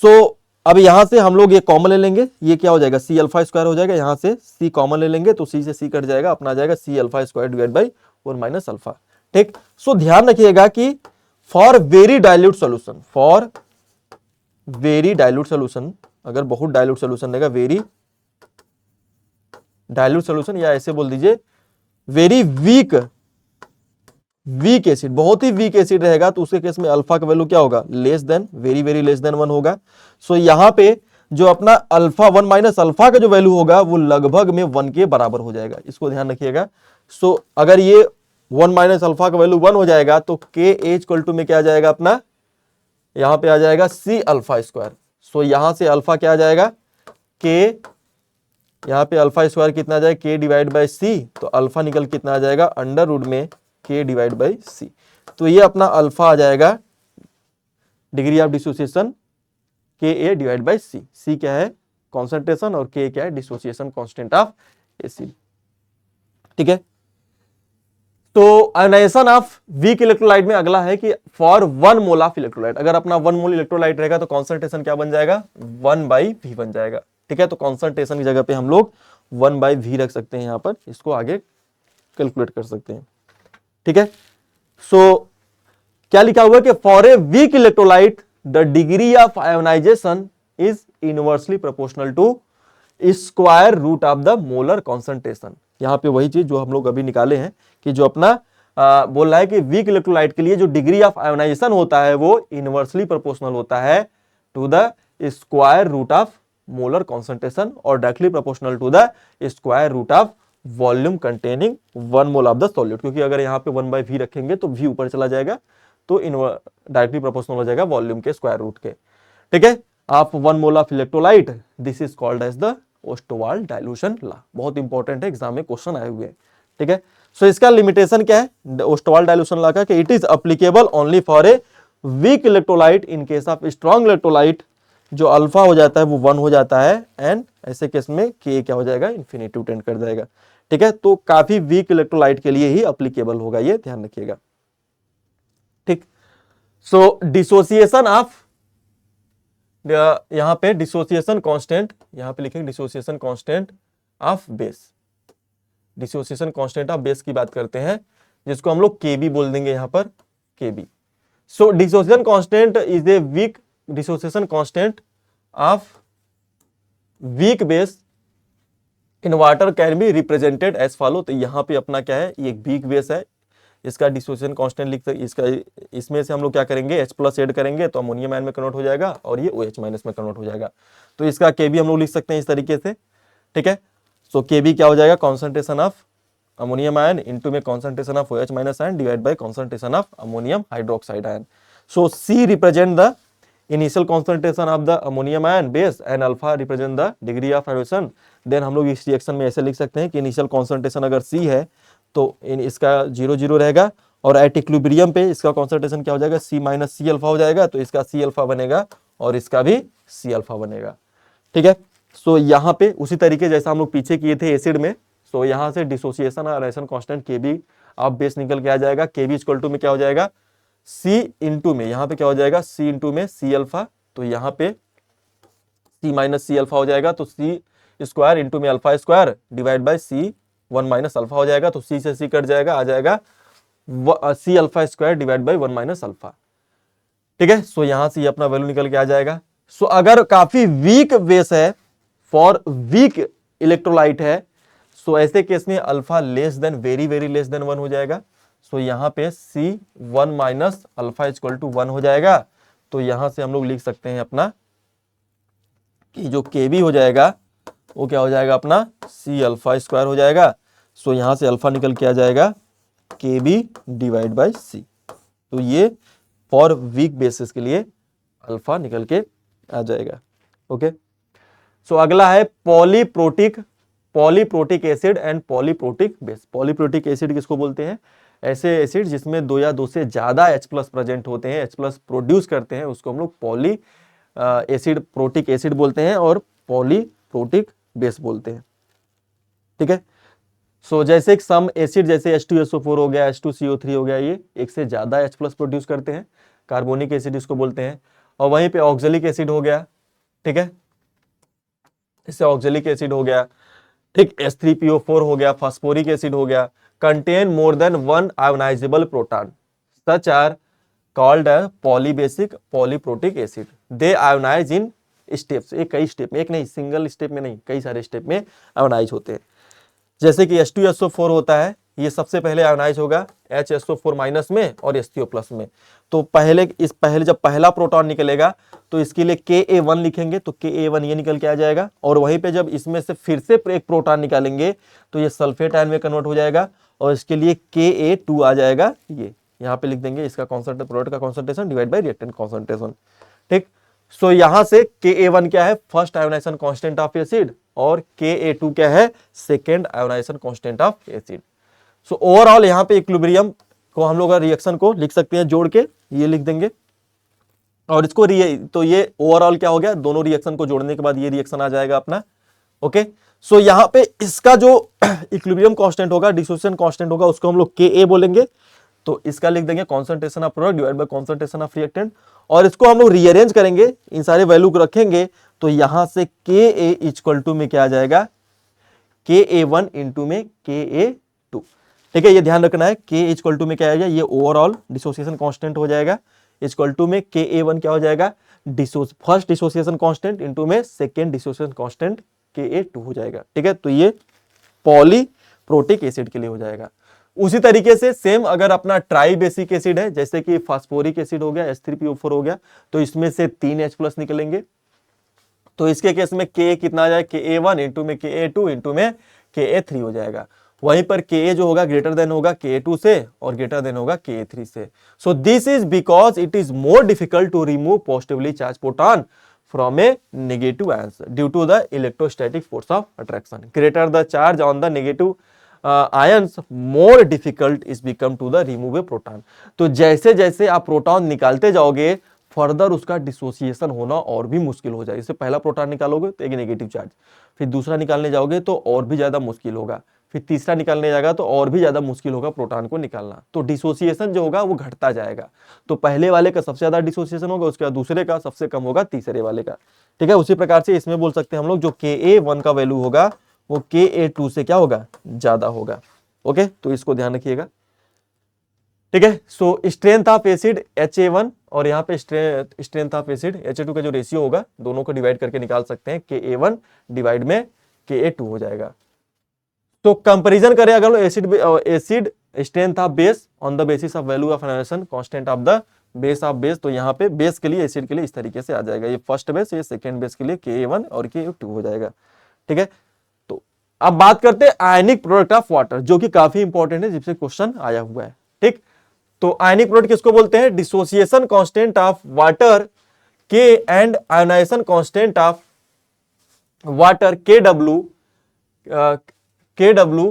Speaker 1: सो अब यहां से हम लोग ये कॉमन ले लेंगे, ये क्या हो जाएगा, C अल्फा स्क्वायर हो जाएगा, यहां से C कॉमन ले लेंगे तो C से C कट जाएगा, अपना आ जाएगा C alpha square divide by 1 minus alpha. ठीक, सो ध्यान रखिएगा कि for very dilute solution, for very dilute solution, अगर बहुत डाइल्यूट सोल्यूशन रहेगा, वेरी डाइल्यूट सोल्यूशन, या ऐसे बोल दीजिए वेरी वीक एसिड, बहुत ही वीक एसिड रहेगा, तो उसके केस में अल्फा का वैल्यू क्या होगा, less than, very less than 1 होगा। सो यहां पे जो अपना अल्फा 1 माइनस अल्फा का जो वैल्यू होगा वो लगभग में 1 के बराबर हो जाएगा, इसको ध्यान रखिएगा। सो अगर ये 1 माइनस अल्फा का वैल्यू 1 हो जाएगा तो Ka इक्वल टू में क्या आ जाएगा अपना, यहां पे आ जाएगा C अल्फा स्क्वायर। सो यहां से अल्फा क्या आ जाएगा, K, यहां पे अल्फा स्क्वायर कितना आ जाएगा, K डिवाइड बाय C, तो अल्फा निकल कितना आ जाएगा, अंडर रूट में K डिवाइड बाई C। तो ये अपना अल्फा आ जाएगा डिग्री ऑफ डिसोसिएशन के ए डिवाइड बाई सी। सी क्या है कॉन्सेंट्रेशन और के क्या है डिसोसिएशन कांस्टेंट ऑफ एसिड। ठीक है, तो आयोनाइजेशन ऑफ वीक इलेक्ट्रोलाइट में अगला है कि फॉर 1 मोल ऑफ इलेक्ट्रोलाइट, अगर अपना 1 मोल इलेक्ट्रोलाइट रहेगा तो कॉन्सेंट्रेशन क्या बन जाएगा 1/V बन जाएगा। ठीक है, तो कॉन्सेंट्रेशन की जगह पे हम लोग 1/V रख सकते हैं, यहां पर इसको आगे कैलकुलेट कर सकते हैं। ठीक है, सो क्या लिखा हुआ है कि for a weak electrolyte the degree of ionization is inversely proportional to square root of the molar concentration. यहां पे वही चीज जो हम लोग अभी निकाले हैं कि जो अपना बोल रहा है कि वीक इलेक्ट्रोलाइट के लिए जो डिग्री ऑफ आयोनाइजेशन होता है वो इनवर्सली प्रोपोर्शनल होता है to the square root of molar concentration और directly proportional to the square root of volume containing 1 mole of the solute. क्योंकि अगर यहाँ पे 1/V रखेंगे तो V ऊपर चला जाएगा, तो डायरेक्टली प्रोपोर्शनल हो जाएगा वॉल्यूम के स्क्वायर रूट के। ठीक है, आप 1 mole of electrolyte, this is called as the Ostwald dilution law. बहुत इंपॉर्टेंट है, एग्जाम में क्वेश्चन आए हुए हैं। ठीक है, सो इसका लिमिटेशन क्या है ओस्टोवाल डाइल्यूशन लॉ का कि it is applicable only for a weak electrolyte in case of strong electrolyte जो अल्फा हो जाता है वो 1 हो जाता है एंड ऐसे केस में के क्या हो जाएगा इन्फिनिटी टेंड कर जाएगा। ठीक है, तो काफी वीक इलेक्ट्रोलाइट के लिए ही एप्लीकेबल होगा, ये ध्यान रखिएगा। ठीक, सो डिसोसिएशन ऑफ, यहां पे डिसोसिएशन कांस्टेंट, यहां पे लिखेंगे dissociation constant of base. Dissociation constant of base की बात करते हैं जिसको हम लोग केबी बोल देंगे यहां पर, KB. So dissociation constant is a weak dissociation constant of weak base in water can be represented as follow. तो यहां पे अपना क्या है, ये एक वीक बेस है, इसका डिसोसिएशन कांस्टेंट लिख सकते, इसका इसमें से हम लोग क्या करेंगे H+ ऐड करेंगे तो अमोनियम आयन में कन्वर्ट हो जाएगा और ये OH- में कन्वर्ट हो जाएगा। तो इसका Kb हम लोग लिख सकते हैं इस तरीके से। ठीक है, सो Kb क्या हो जाएगा concentration of ammonium ion into में concentration of OH- ion divide by concentration of ammonium hydroxide ion. So C represent the initial concentration of the ammonium ion base and alpha represent the degree of hydrogen. Then हम लोग इस reaction में ऐसे लिख सकते हैं कि initial concentration अगर C है तो इसका 0 रहेगा और एट इक्विलिब्रियम पे इसका कॉन्सेंट्रेशन क्या हो जाएगा C- C अल्फा हो जाएगा, तो इसका C अल्फा बनेगा और इसका भी C अल्फा बनेगा। ठीक है, सो यहाँ पे उसी तरीके जैसा हम लोग पीछे किए थे एसिड में, सो यहाँ से डिसोसिएशन और आयोनाइजेशन कांस्टेंट Kb आप बेस निकल के आ जाएगा। Kb इक्वल टू में क्या हो जाएगा C इंटू में, यहाँ पे क्या हो जाएगा C इंटू में C अल्फा, तो यहाँ पे C- C अल्फा हो जाएगा, तो C स्क्वायर इंटू में alpha square divide by C1 - alpha हो जाएगा, तो C से C कट जाएगा, आ जाएगा C alpha square divide by 1 - alpha. ठीक है, सो यहां से ये अपना वैल्यू निकल के आ जाएगा। सो अगर काफी वीक बेस है, फॉर वीक इलेक्ट्रोलाइट है, सो ऐसे केस में alpha less than very less than 1 हो जाएगा। सो यहां पे C1 - अल्फा इक्वल टू 1 हो जाएगा। तो यहां से हम लोग लिख सकते हैं अपना कि जो Kb हो जाएगा वो क्या हो जाएगा अपना C अल्फा स्क्वायर हो जाएगा। सो यहां से अल्फा निकल के आ जाएगा Kb डिवाइड बाई C। तो ये फॉर वीक बेसिस के लिए अल्फा निकल के आ जाएगा। ओके, सो अगला है polyprotic acid and polyprotic base. Polyprotic acid किसको बोलते हैं, ऐसे एसिड जिसमें 2 या 2 से ज्यादा H+ प्रेजेंट होते हैं, H+ प्रोड्यूस करते हैं, उसको हम लोग पॉली एसिड प्रोटिक एसिड बोलते हैं और पॉलीप्रोटिक बेस बोलते हैं। ठीक है, सो जैसे एक सम एसिड जैसे H2SO4 हो गया, H2CO3 हो गया, ये एक से ज्यादा H+ प्रोड्यूस करते हैं, कार्बोनिक एसिड इसको बोलते हैं। और वहीं पे ऑक्जेलिक एसिड हो गया, ठीक है, इससे ऑक्जेलिक एसिड हो गया, ठीक, H3PO4 हो गया, फास्फोरिक एसिड हो गया, contain more than 1 ionizable proton, such are called polybasic polyprotic acid. They ionize in steps, एक कई स्टेप में, एक नहीं सिंगल स्टेप में नहीं, कई सारे स्टेप में आयोनाइज होते हैं। जैसे कि H2SO4 होता है, ये सबसे पहले आयोनाइज होगा HSO4- में और HCO+ में। तो पहले जब पहला प्रोटॉन निकलेगा तो इसके लिए Ka1 लिखेंगे, तो Ka1 ये निकल के आ जाएगा। और वहीं पे जब इसमें से फिर से एक प्रोटॉन निकालेंगे तो ये सल्फेट आयन में कन्वर्ट हो जाएगा और इसके लिए Ka2 आ जाएगा। ये यहाँ पे लिख देंगे इसका कॉन्सेंट्रेशन, प्रोडक्ट का concentration divide by reactant concentration. ठीक, सो यहां से Ka1 क्या है first ionization constant of acid और Ka2 क्या है second ionization constant of acid. So overall यहाँ पे इक्विलिब्रियम को हम लोग रिएक्शन को लिख सकते हैं जोड़ के, ये लिख देंगे और इसको तो ये ओवरऑल क्या हो गया, दोनों रिएक्शन को जोड़ने के बाद ये रिएक्शन आ जाएगा अपना। ओके, सो यहाँ पे इसका जो इक्विलिब्रियम कांस्टेंट होगा, डिसोसिएशन कांस्टेंट होगा, उसको हम लोग Ka बोलेंगे। तो इसका लिख देंगे concentration of product divide by concentration of reactant, और इसको हम लोग रीअरेंज करेंगे, इन सारे वैल्यू को रखेंगे, तो यहां से Ka इक्वल टू में क्या आ जाएगा, Ka1 इंटू में Ka2। ठीक है, ये ध्यान रखना है, K इक्वल टू में क्या आ जाएगा, ये ओवरऑल डिसोसिएशन कांस्टेंट हो जाएगा, इक्वल टू में Ka1 क्या हो जाएगा, फर्स्ट डिसोसिएशन कांस्टेंट इंटू में सेकेंड डिसोसिएशन कांस्टेंट Ka2 हो जाएगा। ठीक है, तो ये पॉलीप्रोटिक एसिड के लिए हो जाएगा। उसी तरीके से सेम अगर अपना ट्राई बेसिक एसिड है, जैसे कि फास्फोरिक एसिड हो गया, H3PO4 हो गया, तो इसमें से 3 H+ निकलेंगे। तो इसके केस में Ka कितना आ जाएगा, Ka1 इंटू में Ka2 इंटू में Ka3 हो जाएगा। वहीं पर Ka जो होगा ग्रेटर देन होगा Ka2 से और ग्रेटर देन होगा Ka3 से। So this is because it is more difficult to remove positively charge proton from a negative ions due to the electrostatic force of attraction. Greater the charge on the negative ions, more difficult is become to the remove a proton. तो जैसे जैसे आप proton निकालते जाओगे, further उसका dissociation होना और भी मुश्किल हो जाएगा। इससे पहला प्रोटॉन निकालोगे तो एक नेगेटिव चार्ज, फिर दूसरा निकालने जाओगे तो और भी ज्यादा मुश्किल होगा, फिर तीसरा निकालने जाएगा तो और भी ज्यादा मुश्किल होगा प्रोटॉन को निकालना। तो डिसोसिएशन जो होगा वो घटता जाएगा। तो पहले वाले का सबसे ज्यादा डिसोसिएशन होगा, उसके बाद दूसरे का, सबसे कम होगा तीसरे वाले का। ठीक है, उसी प्रकार से इसमें बोल सकते हैं हम लोग जो Ka1 का वैल्यू होगा वो Ka2 से क्या होगा, ज्यादा होगा। ओके, तो इसको ध्यान रखिएगा। ठीक है, सो स्ट्रेंथ ऑफ एसिड Ha1 और यहाँ पे स्ट्रेंथ ऑफ एसिड Ha2 का जो रेशियो होगा, दोनों को डिवाइड करके निकाल सकते हैं, Ka1 डिवाइड में Ka2 हो जाएगा। तो कंपैरिजन करें अगर acid strength of base on the basis of value of analysis constant of the base of base, तो यहाँ पे बेस के लिए, एसिड के लिए इस तरीके से आ जाएगा, ये फर्स्ट बेस, ये सेकंड बेस के लिए Ka1 और Ka2 हो जाएगा। ठीक है, तो अब बात करते हैं आयनिक प्रोडक्ट ऑफ वाटर, जो कि काफी इंपॉर्टेंट है, जिससे क्वेश्चन आया हुआ है। ठीक, तो आयनिक प्रोडक्ट किसको बोलते हैं, डिसोसिएशन कांस्टेंट ऑफ वाटर के and ionization constant of water Kw,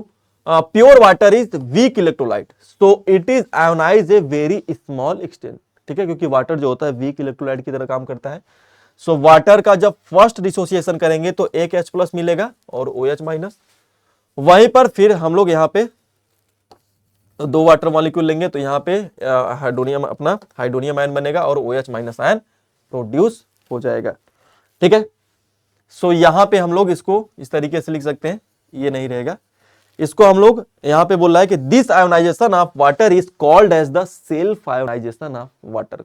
Speaker 1: pure water is weak electrolyte, so it is ionized a very small extent। ठीक है, क्योंकि वाटर जो होता है वीक इलेक्ट्रोलाइट की तरह काम करता है। सो वाटर का जब फर्स्ट डिसोसिएशन करेंगे तो एक H+ मिलेगा और OH-। वहीं पर फिर हम लोग यहाँ पे 2 वाटर मॉलिक्यूल लेंगे, तो यहाँ पे हाइड्रोनियम, अपना हाइड्रोनियम आयन बनेगा और OH- आयन प्रोड्यूस हो जाएगा। ठीक है, सो यहाँ पे हम लोग इसको इस तरीके से लिख सकते हैं, ये नहीं रहेगा, इसको हम लोग यहाँ पे बोल रहा है कि this ionization of water is called as the self ionization of water.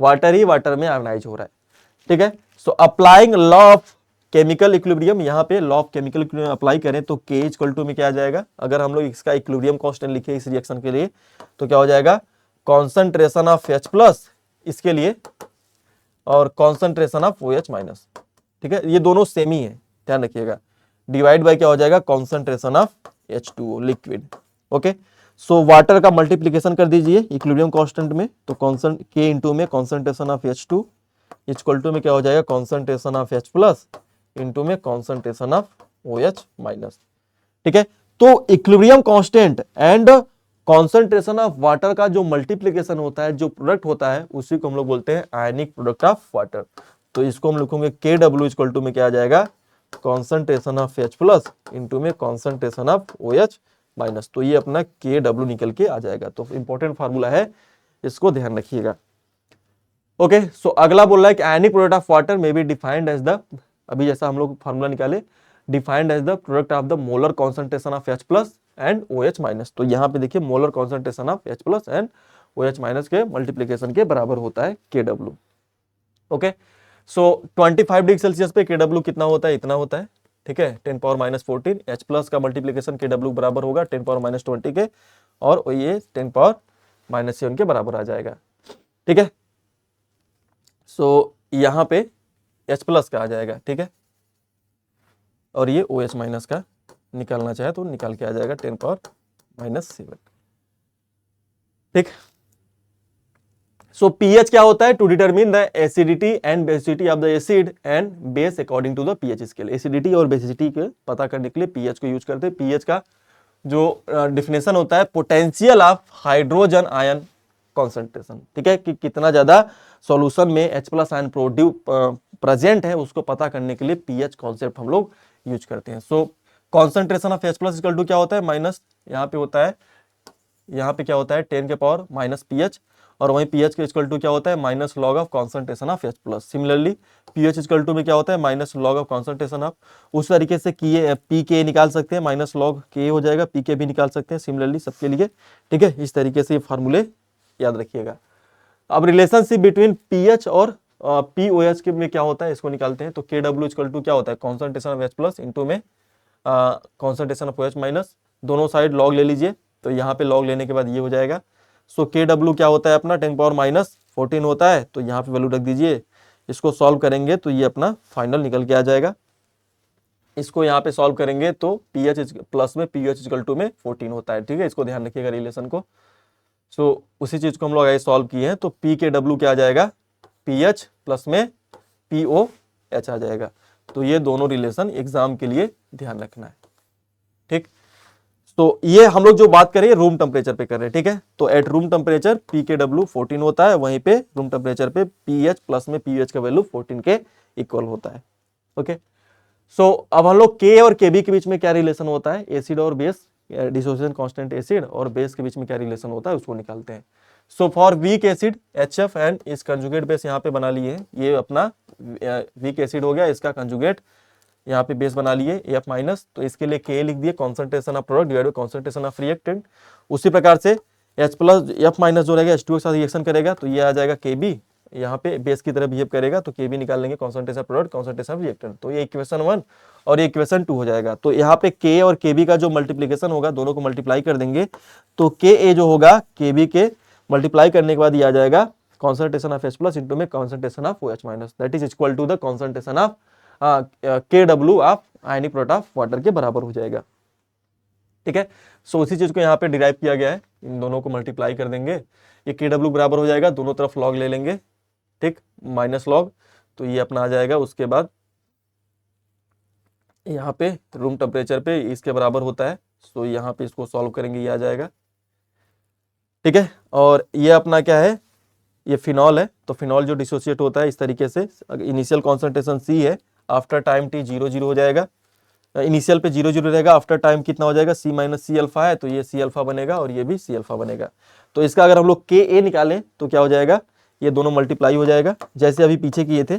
Speaker 1: Water ही वाटर में आयोनाइज हो रहा है। ठीक है, so applying law of chemical equilibrium, यहाँ पे law of chemical equilibrium apply करें तो K इक्वल टू में क्या आ जाएगा, अगर हम लोग इसका इक्विलिब्रियम कांस्टेंट लिखे इस रिएक्शन के लिए तो क्या हो जाएगा, कॉन्सेंट्रेशन ऑफ H+ इसके लिए और कॉन्सेंट्रेशन ऑफ OH-। ठीक है, ये दोनों सेम ही है, ध्यान रखिएगा, डिवाइड बाय क्या हो जाएगा, concentration of H2O liquid. Okay, so water का मल्टीप्लीकेशन कर दीजिए इक्विलिब्रियम कांस्टेंट में, तो कॉन्सेंट K इंटू में concentration of H2 equal to में क्या हो जाएगा, कॉन्सेंट्रेशन ऑफ H+ इंटू में कॉन्सेंट्रेशन ऑफ OH-। ठीक है, तो equilibrium constant and concentration of water का जो मल्टीप्लीकेशन होता है, जो प्रोडक्ट होता है, उसी को हम लोग बोलते हैं आयनिक प्रोडक्ट ऑफ वाटर। तो इसको हम लिखेंगे Kw इक्वल टू में क्या आ जाएगा, कॉन्सेंट्रेशन ऑफ H+ इंटू में कॉन्सेंट्रेशन ऑफ OH-। तो ये अपना Kw निकल के आ जाएगा। तो इंपॉर्टेंट फार्मूला है, इसको ध्यान रखिएगा। ओके, सो अगला बोल रहा है कि ionic product of water may be defined as the, अभी जैसा हम लोग फार्मूला निकाले, defined as the product of the molar concentration of H+ and OH-। तो यहाँ पे देखिए molar concentration of H+ and OH- के मल्टीप्लीकेशन के बराबर होता है Kw। Okay, so 25 degree Celsius पे Kw कितना होता है, इतना होता है। ठीक है, 10⁻⁻14, H+ का मल्टीप्लीकेशन Kw बराबर होगा 10⁻20 के, और ये 10⁻7 के बराबर आ जाएगा। ठीक है, सो यहाँ पे H+ का आ जाएगा। ठीक है, और ये OH- का निकालना चाहे तो निकाल के आ जाएगा 10⁻7। ठीक, सो pH क्या होता है, to determine the acidity and basicity of the acid and base according to the pH scale. Acidity और बेसिसिटी के पता करने के लिए pH को यूज करते हैं। pH का जो डेफिनेशन होता है, potential of hydrogen ion concentration, ठीक है, कि कितना ज्यादा सॉल्यूशन में H प्लस आयन प्रेजेंट है उसको पता करने के लिए पीएच कॉन्सेप्ट हम लोग यूज करते हैं। So concentration of H plus equal to क्या होता है, माइनस यहाँ पे होता है, यहाँ पे क्या होता है 10 के पावर माइनस पीएच, और वहीं पीएच के इक्वल टू क्या होता है minus log of concentration of H plus. Similarly pH equal to में क्या होता है minus log of concentration of, उस तरीके से पी के निकाल सकते हैं, माइनस लॉग के हो जाएगा, पी के भी निकाल सकते हैं सिमिलरली सबके लिए, ठीक है। इस तरीके से ये फार्मूले याद रखिएगा। अब रिलेशनशिप बिटवीन पीएच और पीओएच के में क्या होता है इसको निकालते हैं। तो के डब्ल्यू इक्वल टू क्या होता है concentration of H plus into में कॉन्सेंट्रेशन ऑफ OH माइनस, दोनों साइड लॉग ले लीजिए, तो यहाँ पे लॉग लेने के बाद ये हो जाएगा। सो के डब्ल्यू क्या होता है अपना 10 पावर माइनस 14 होता है, तो यहाँ पे वैल्यू रख दीजिए, इसको सॉल्व करेंगे तो ये अपना फाइनल निकल के आ जाएगा। इसको यहाँ पे सॉल्व करेंगे तो पीएच प्लस में पीएच इक्वल टू में 14 होता है, ठीक है, इसको ध्यान रखिएगा रिलेशन को। सो उसी चीज को हम लोग आगे सॉल्व किए हैं, तो पी के डब्ल्यू क्या आ जाएगा पीएच प्लस में पीओएच आ जाएगा। तो ये दोनों रिलेशन एग्जाम के लिए ध्यान रखना है, ठीक। तो ये हम लोग जो बात करें रूम टेम्परेचर पे कर रहे हैं, ठीक है। तो एट रूम टेम्परेचर पी के डब्ल्यू 14 होता है, वहीं पे रूम टेम्परेचर पे पीएच प्लस में पीएच का वैल्यू 14 के इक्वल होता है, ओके। सो अब हम लोग के और केबी के बीच में क्या रिलेशन होता है, एसिड और बेस, डिसोसिएशन कांस्टेंट एसिड और बेस के बीच में क्या रिलेशन होता है उसको निकालते हैं। So for weak acid HF and इस कंजुगेट बेस यहाँ पे बना लिए हैं, ये अपना वीक एसिड हो गया, इसका कंजुगेट यहाँ पे बेस बना लिए F माइनस, तो इसके लिए K लिख दिए concentration of product divide by concentration of reactant. उसी प्रकार से H प्लस F माइनस जो रहेगा H2 के साथ रिएक्शन करेगा तो ये आ जाएगा KB, यहाँ पे बेस की तरह बिहेव करेगा तो KB निकाल लेंगे concentration of product concentration of reactant, तो ये इक्वेशन 1 और ये इक्वेशन 2 हो जाएगा। तो यहाँ पे K और KB का जो मल्टीप्लीकेशन होगा दोनों को मल्टीप्लाई कर देंगे, तो KA जो होगा KB के मल्टीप्लाई करने के बाद ये आ जाएगा concentration of H plus into में concentration of OH minus, that is equal to the concentration of K W of ionic product of water के बराबर हो जाएगा, ठीक है। सो उसी चीज को यहाँ पे डिराइव किया गया है, इन दोनों को मल्टीप्लाई कर देंगे, ये के डब्ल्यू बराबर हो जाएगा, दोनों तरफ लॉग ले लेंगे, ठीक, माइनस लॉग, तो ये अपना आ जाएगा। उसके बाद यहाँ पे रूम टेम्परेचर पे इसके बराबर होता है, सो यहाँ पे इसको सॉल्व करेंगे ये आ जाएगा, ठीक है। और ये अपना क्या है, ये फिनॉल है, तो फिनॉल जो डिसोसिएट होता है इस तरीके से, इनिशियल कॉन्सेंट्रेशन C है, आफ्टर टाइम T 0 हो जाएगा, इनिशियल पे 0 रहेगा, आफ्टर टाइम कितना हो जाएगा C माइनस सी अल्फा है, तो ये C अल्फा बनेगा और ये भी C अल्फा बनेगा। तो इसका अगर हम लोग KA निकालें तो क्या हो जाएगा, ये दोनों मल्टीप्लाई हो जाएगा, जैसे अभी पीछे किए थे,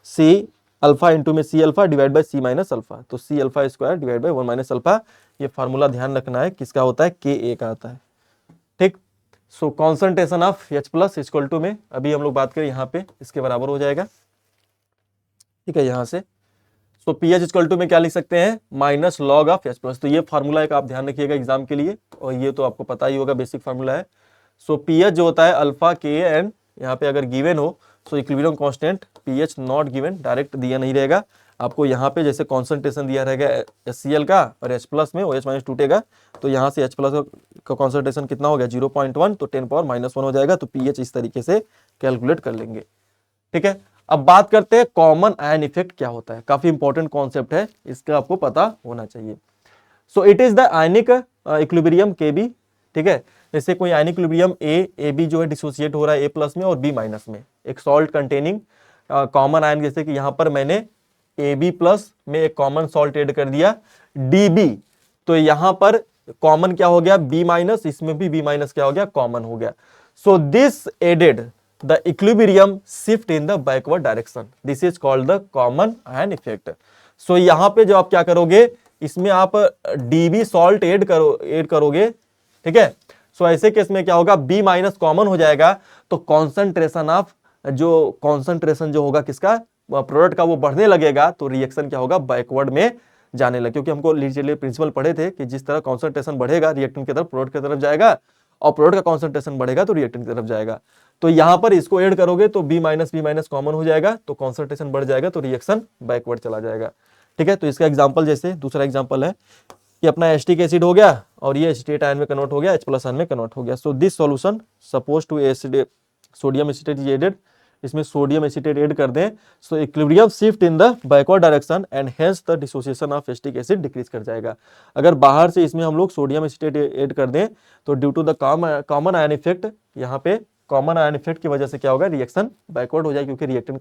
Speaker 1: C अल्फा इंटू में C alpha divide by C minus alpha, तो C alpha square divide by 1 minus alpha, ये फार्मूला ध्यान रखना है किसका होता है, KA का आता है, ठीक। So concentration of H plus equal to में अभी हम लोग बात करें यहाँ पे इसके बराबर हो जाएगा, ठीक है, यहाँ से। सो पीएच इक्वल टू में क्या लिख सकते हैं minus log of H plus, तो ये फार्मूला एक आप ध्यान रखिएगा एग्जाम के लिए, और ये तो आपको पता ही होगा बेसिक फार्मूला है। सो पीएच जो होता है अल्फा के एन, यहाँ पे अगर गिवन हो सो equilibrium constant, pH not given, direct दिया नहीं रहेगा आपको, यहाँ पे जैसे कॉन्सेंट्रेशन दिया रहेगा HCl का और H प्लस में OH माइनस टूटेगा, तो यहाँ से H प्लस का कॉन्सेंट्रेशन कितना हो गया 0.1, तो 10 पावर माइनस 1 हो जाएगा, तो पीएच इस तरीके से कैलकुलेट कर लेंगे, ठीक है। अब बात करते हैं कॉमन आयन इफेक्ट क्या होता है, काफी इंपॉर्टेंट कॉन्सेप्ट है, इसका आपको पता होना चाहिए। सो it is the ionic equilibrium KB, ठीक है, जैसे कोई आयनिक इक्विलिब्रियम AB जो है डिसोसिएट हो रहा है A प्लस में और B माइनस में, एक सॉल्ट कंटेनिंग कॉमन आयन, जैसे कि यहाँ पर मैंने AB प्लस में एक कॉमन सॉल्ट ऐड कर दिया DB, तो यहाँ पर कॉमन क्या हो गया B माइनस, इसमें भी B माइनस क्या हो गया कॉमन हो गया। So this added the equilibrium shift in the backward direction, this is called the common ion effect। so यहाँ पे जो आप क्या करोगे, इसमें आप DB सॉल्ट ऐड करोगे, ठीक है। सो ऐसे केस में क्या होगा, B माइनस कॉमन हो जाएगा, तो कॉन्सेंट्रेशन जो होगा किसका प्रोडक्ट का वो बढ़ने लगेगा, तो रिएक्शन क्या होगा बैकवर्ड में जाने लगे, क्योंकि हमको लीजिए प्रिंसिपल पढ़े थे कि जिस तरह कॉन्सेंट्रेशन बढ़ेगा रिएक्टेंट की तरफ, प्रोडक्ट की तरफ जाएगा, और प्रोडक्ट का कॉन्सेंट्रेशन बढ़ेगा तो रिएक्टेंट की तरफ जाएगा। तो यहां पर इसको ऐड करोगे तो B माइनस कॉमन हो जाएगा, तो कॉन्सेंट्रेशन बढ़ जाएगा, तो रिएक्शन बैकवर्ड चला जाएगा, ठीक है। तो इसका एग्जांपल, जैसे दूसरा एग्जांपल है कि अपना एसिटिक एसिड हो गया और ये एसिटेट आयन में कन्वर्ट हो गया, H प्लस आयन में कन्वर्ट हो गया। So this solution suppose to acid sodium acetate is added, इसमें सोडियम एसिटेट ऐड कर दें, so equilibrium shift in the backward direction and hence the dissociation of acetic acid decrease कर जाएगा। अगर बाहर से इसमें हम लोग सोडियम एसिटेट ऐड कर दें तो due to the common ion effect यहाँ पे कॉमन आयन इफेक्ट की वजह से क्या होगा, रिएक्शन बैकवर्ड हो जाएगा, क्योंकि रिएक्टेंट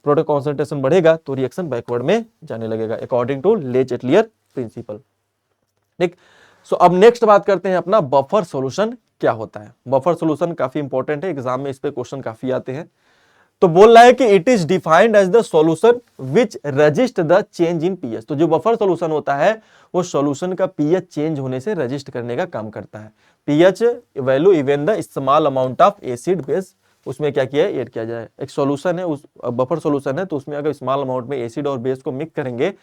Speaker 1: प्रोडक्ट कॉन्सेंट्रेशन बढ़ेगा तो रिएक्शन बैकवर्ड में जाने लगेगा, अकॉर्डिंग टू ले चेटलियर प्रिंसिपल। ठीक, सो अब नेक्स्ट बात करते हैं अपना बफर सॉल्यूशन क्या होता है। बफर सॉल्यूशन काफी इंपॉर्टेंट है, एग्जाम में इस पे क्वेश्चन काफी आते हैं। तो बोल रहा है कि it is defined as the solution which resist the change in pH. तो जो बफर सॉल्यूशन होता है वो सॉल्यूशन का पीएच चेंज होने से रजिस्ट करने का काम करता है। PH value even the small amount of acid base, उसमें क्या किया है, ऐड किया जाए। एक सॉल्यूशन है, उस बफर सॉल्यूशन है, तो उसमें अगर स्मॉल अमाउंट में एसिड और बेस को मिक्स करेंगे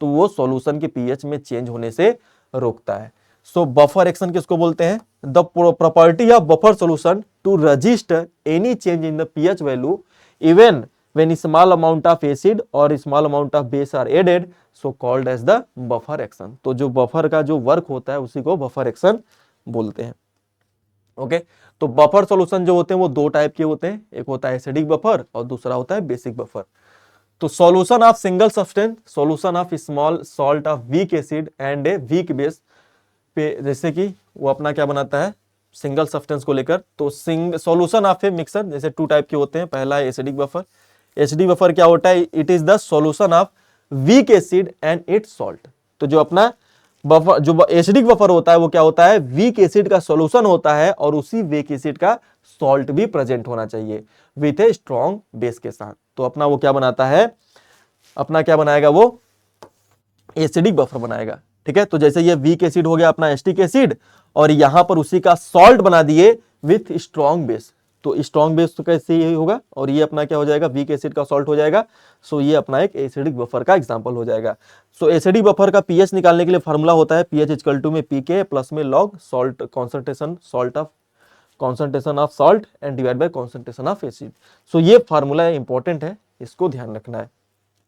Speaker 1: तो वो सॉल्यूशन के पीएच में चेंज होने से रोकता है। सो बफर एक्शन किसको बोलते हैं, the property of buffer solution to resist any change in the pH value even when small amount of acid or small amount of base are added, so called as the buffer action। तो जो buffer का जो work होता है उसी को buffer action बोलते हैं। ओके, तो बफर सॉल्यूशन जो होते हैं वो दो टाइप के होते हैं, एक होता है एसिडिक बफर और दूसरा होता है बेसिक बफर। तो solution of single substance, solution of small salt of week acid and a weak base पे, जैसे कि वो अपना क्या बनाता है सिंगल सब्सटेंस को लेकर, तो सॉल्यूशन ऑफ ए मिक्सर जैसे टू टाइप के होते हैं। पहला है एसिडिक बफर। एसिडिक बफर क्या होता है, it is the solution of week acid and its salt. तो जो अपना बफर जो एसिडिक बफर होता है वो क्या होता है, वीक एसिड का सॉल्यूशन होता है और उसी वीक एसिड का सॉल्ट भी प्रेजेंट होना चाहिए विथ ए स्ट्रॉन्ग बेस के साथ। तो अपना वो क्या बनाता है, अपना क्या बनाएगा, वो एसिडिक बफर बनाएगा। ठीक है, तो जैसे ये वीक एसिड हो गया अपना एसिटिक एसिड, और यहां पर उसी का सॉल्ट बना दिए विथ स्ट्रॉन्ग बेस। तो स्ट्रॉन्ग बेस तो कैसे ये होगा, और ये अपना क्या हो जाएगा, वीक एसिड का सॉल्ट हो जाएगा। सो ये अपना एक एसिडिक बफर का एग्जांपल हो जाएगा। सो एसिडिक बफर का पीएच निकालने के लिए फॉर्मूला होता है पीएच इक्वल टू में पीके प्लस में log salt concentration of salt and divide by concentration of acid. So ये फार्मूला इंपॉर्टेंट है, इसको ध्यान रखना है।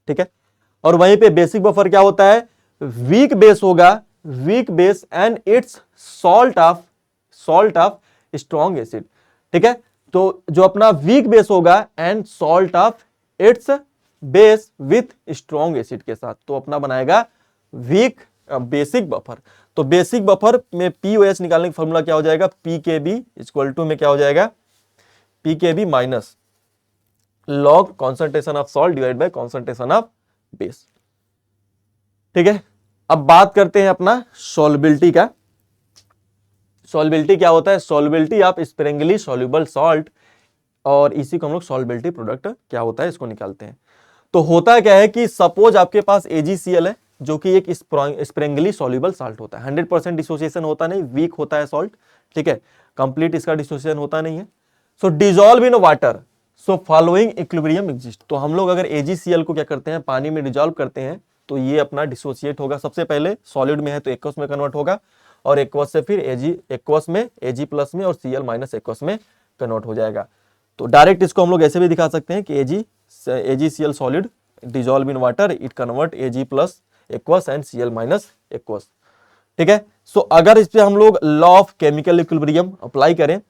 Speaker 1: ठीक है, और वहीं पे बेसिक बफर क्या होता है, वीक बेस होगा, weak base and its salt of strong acid. ठीक है, तो जो अपना वीक बेस होगा and salt of its base with strong acid के साथ, तो अपना बनाएगा वीक बेसिक बफर। तो बेसिक बफर में पीओएच निकालने का फॉर्मूला क्या हो जाएगा, पीकेबी इक्वल टू में क्या हो जाएगा, pKb minus log concentration of salt divide by concentration of base. ठीक है, अब बात करते हैं अपना सॉल्युबिलिटी का। सॉल्युबिलिटी क्या होता है, solubility of Sprüngli soluble salt, और इसी को हम लोग सॉल्युबिलिटी प्रोडक्ट क्या होता है इसको निकालते हैं। तो होता क्या है कि सपोज आपके पास AgCl है जो कि एक स्प्रिंगली सॉल्युबल सॉल्ट होता है, 100% डिसोसिएशन होता नहीं, वीक होता है सॉल्ट। ठीक है, कंप्लीट इसका डिसोसिएशन होता नहीं है। So dissolve in water, so following equilibrium exist. तो हम लोग अगर AgCl को क्या करते हैं, पानी में डिजॉल्व करते हैं तो ये अपना डिसोसिएट होगा। सबसे पहले सॉलिड में है तो एक्वस में कन्वर्ट होगा, और एक्वस से फिर एक्वस में Ag प्लस में और Cl माइनस एक्वस में कन्वर्ट हो जाएगा। तो डायरेक्ट इसको हम लोग ऐसे भी दिखा सकते हैं कि AgCl solid dissolve in water, it convert Ag plus aqueous and Cl minus aqueous. ठीक है, सो अगर इस पे हम लोग law of chemical equilibrium apply करें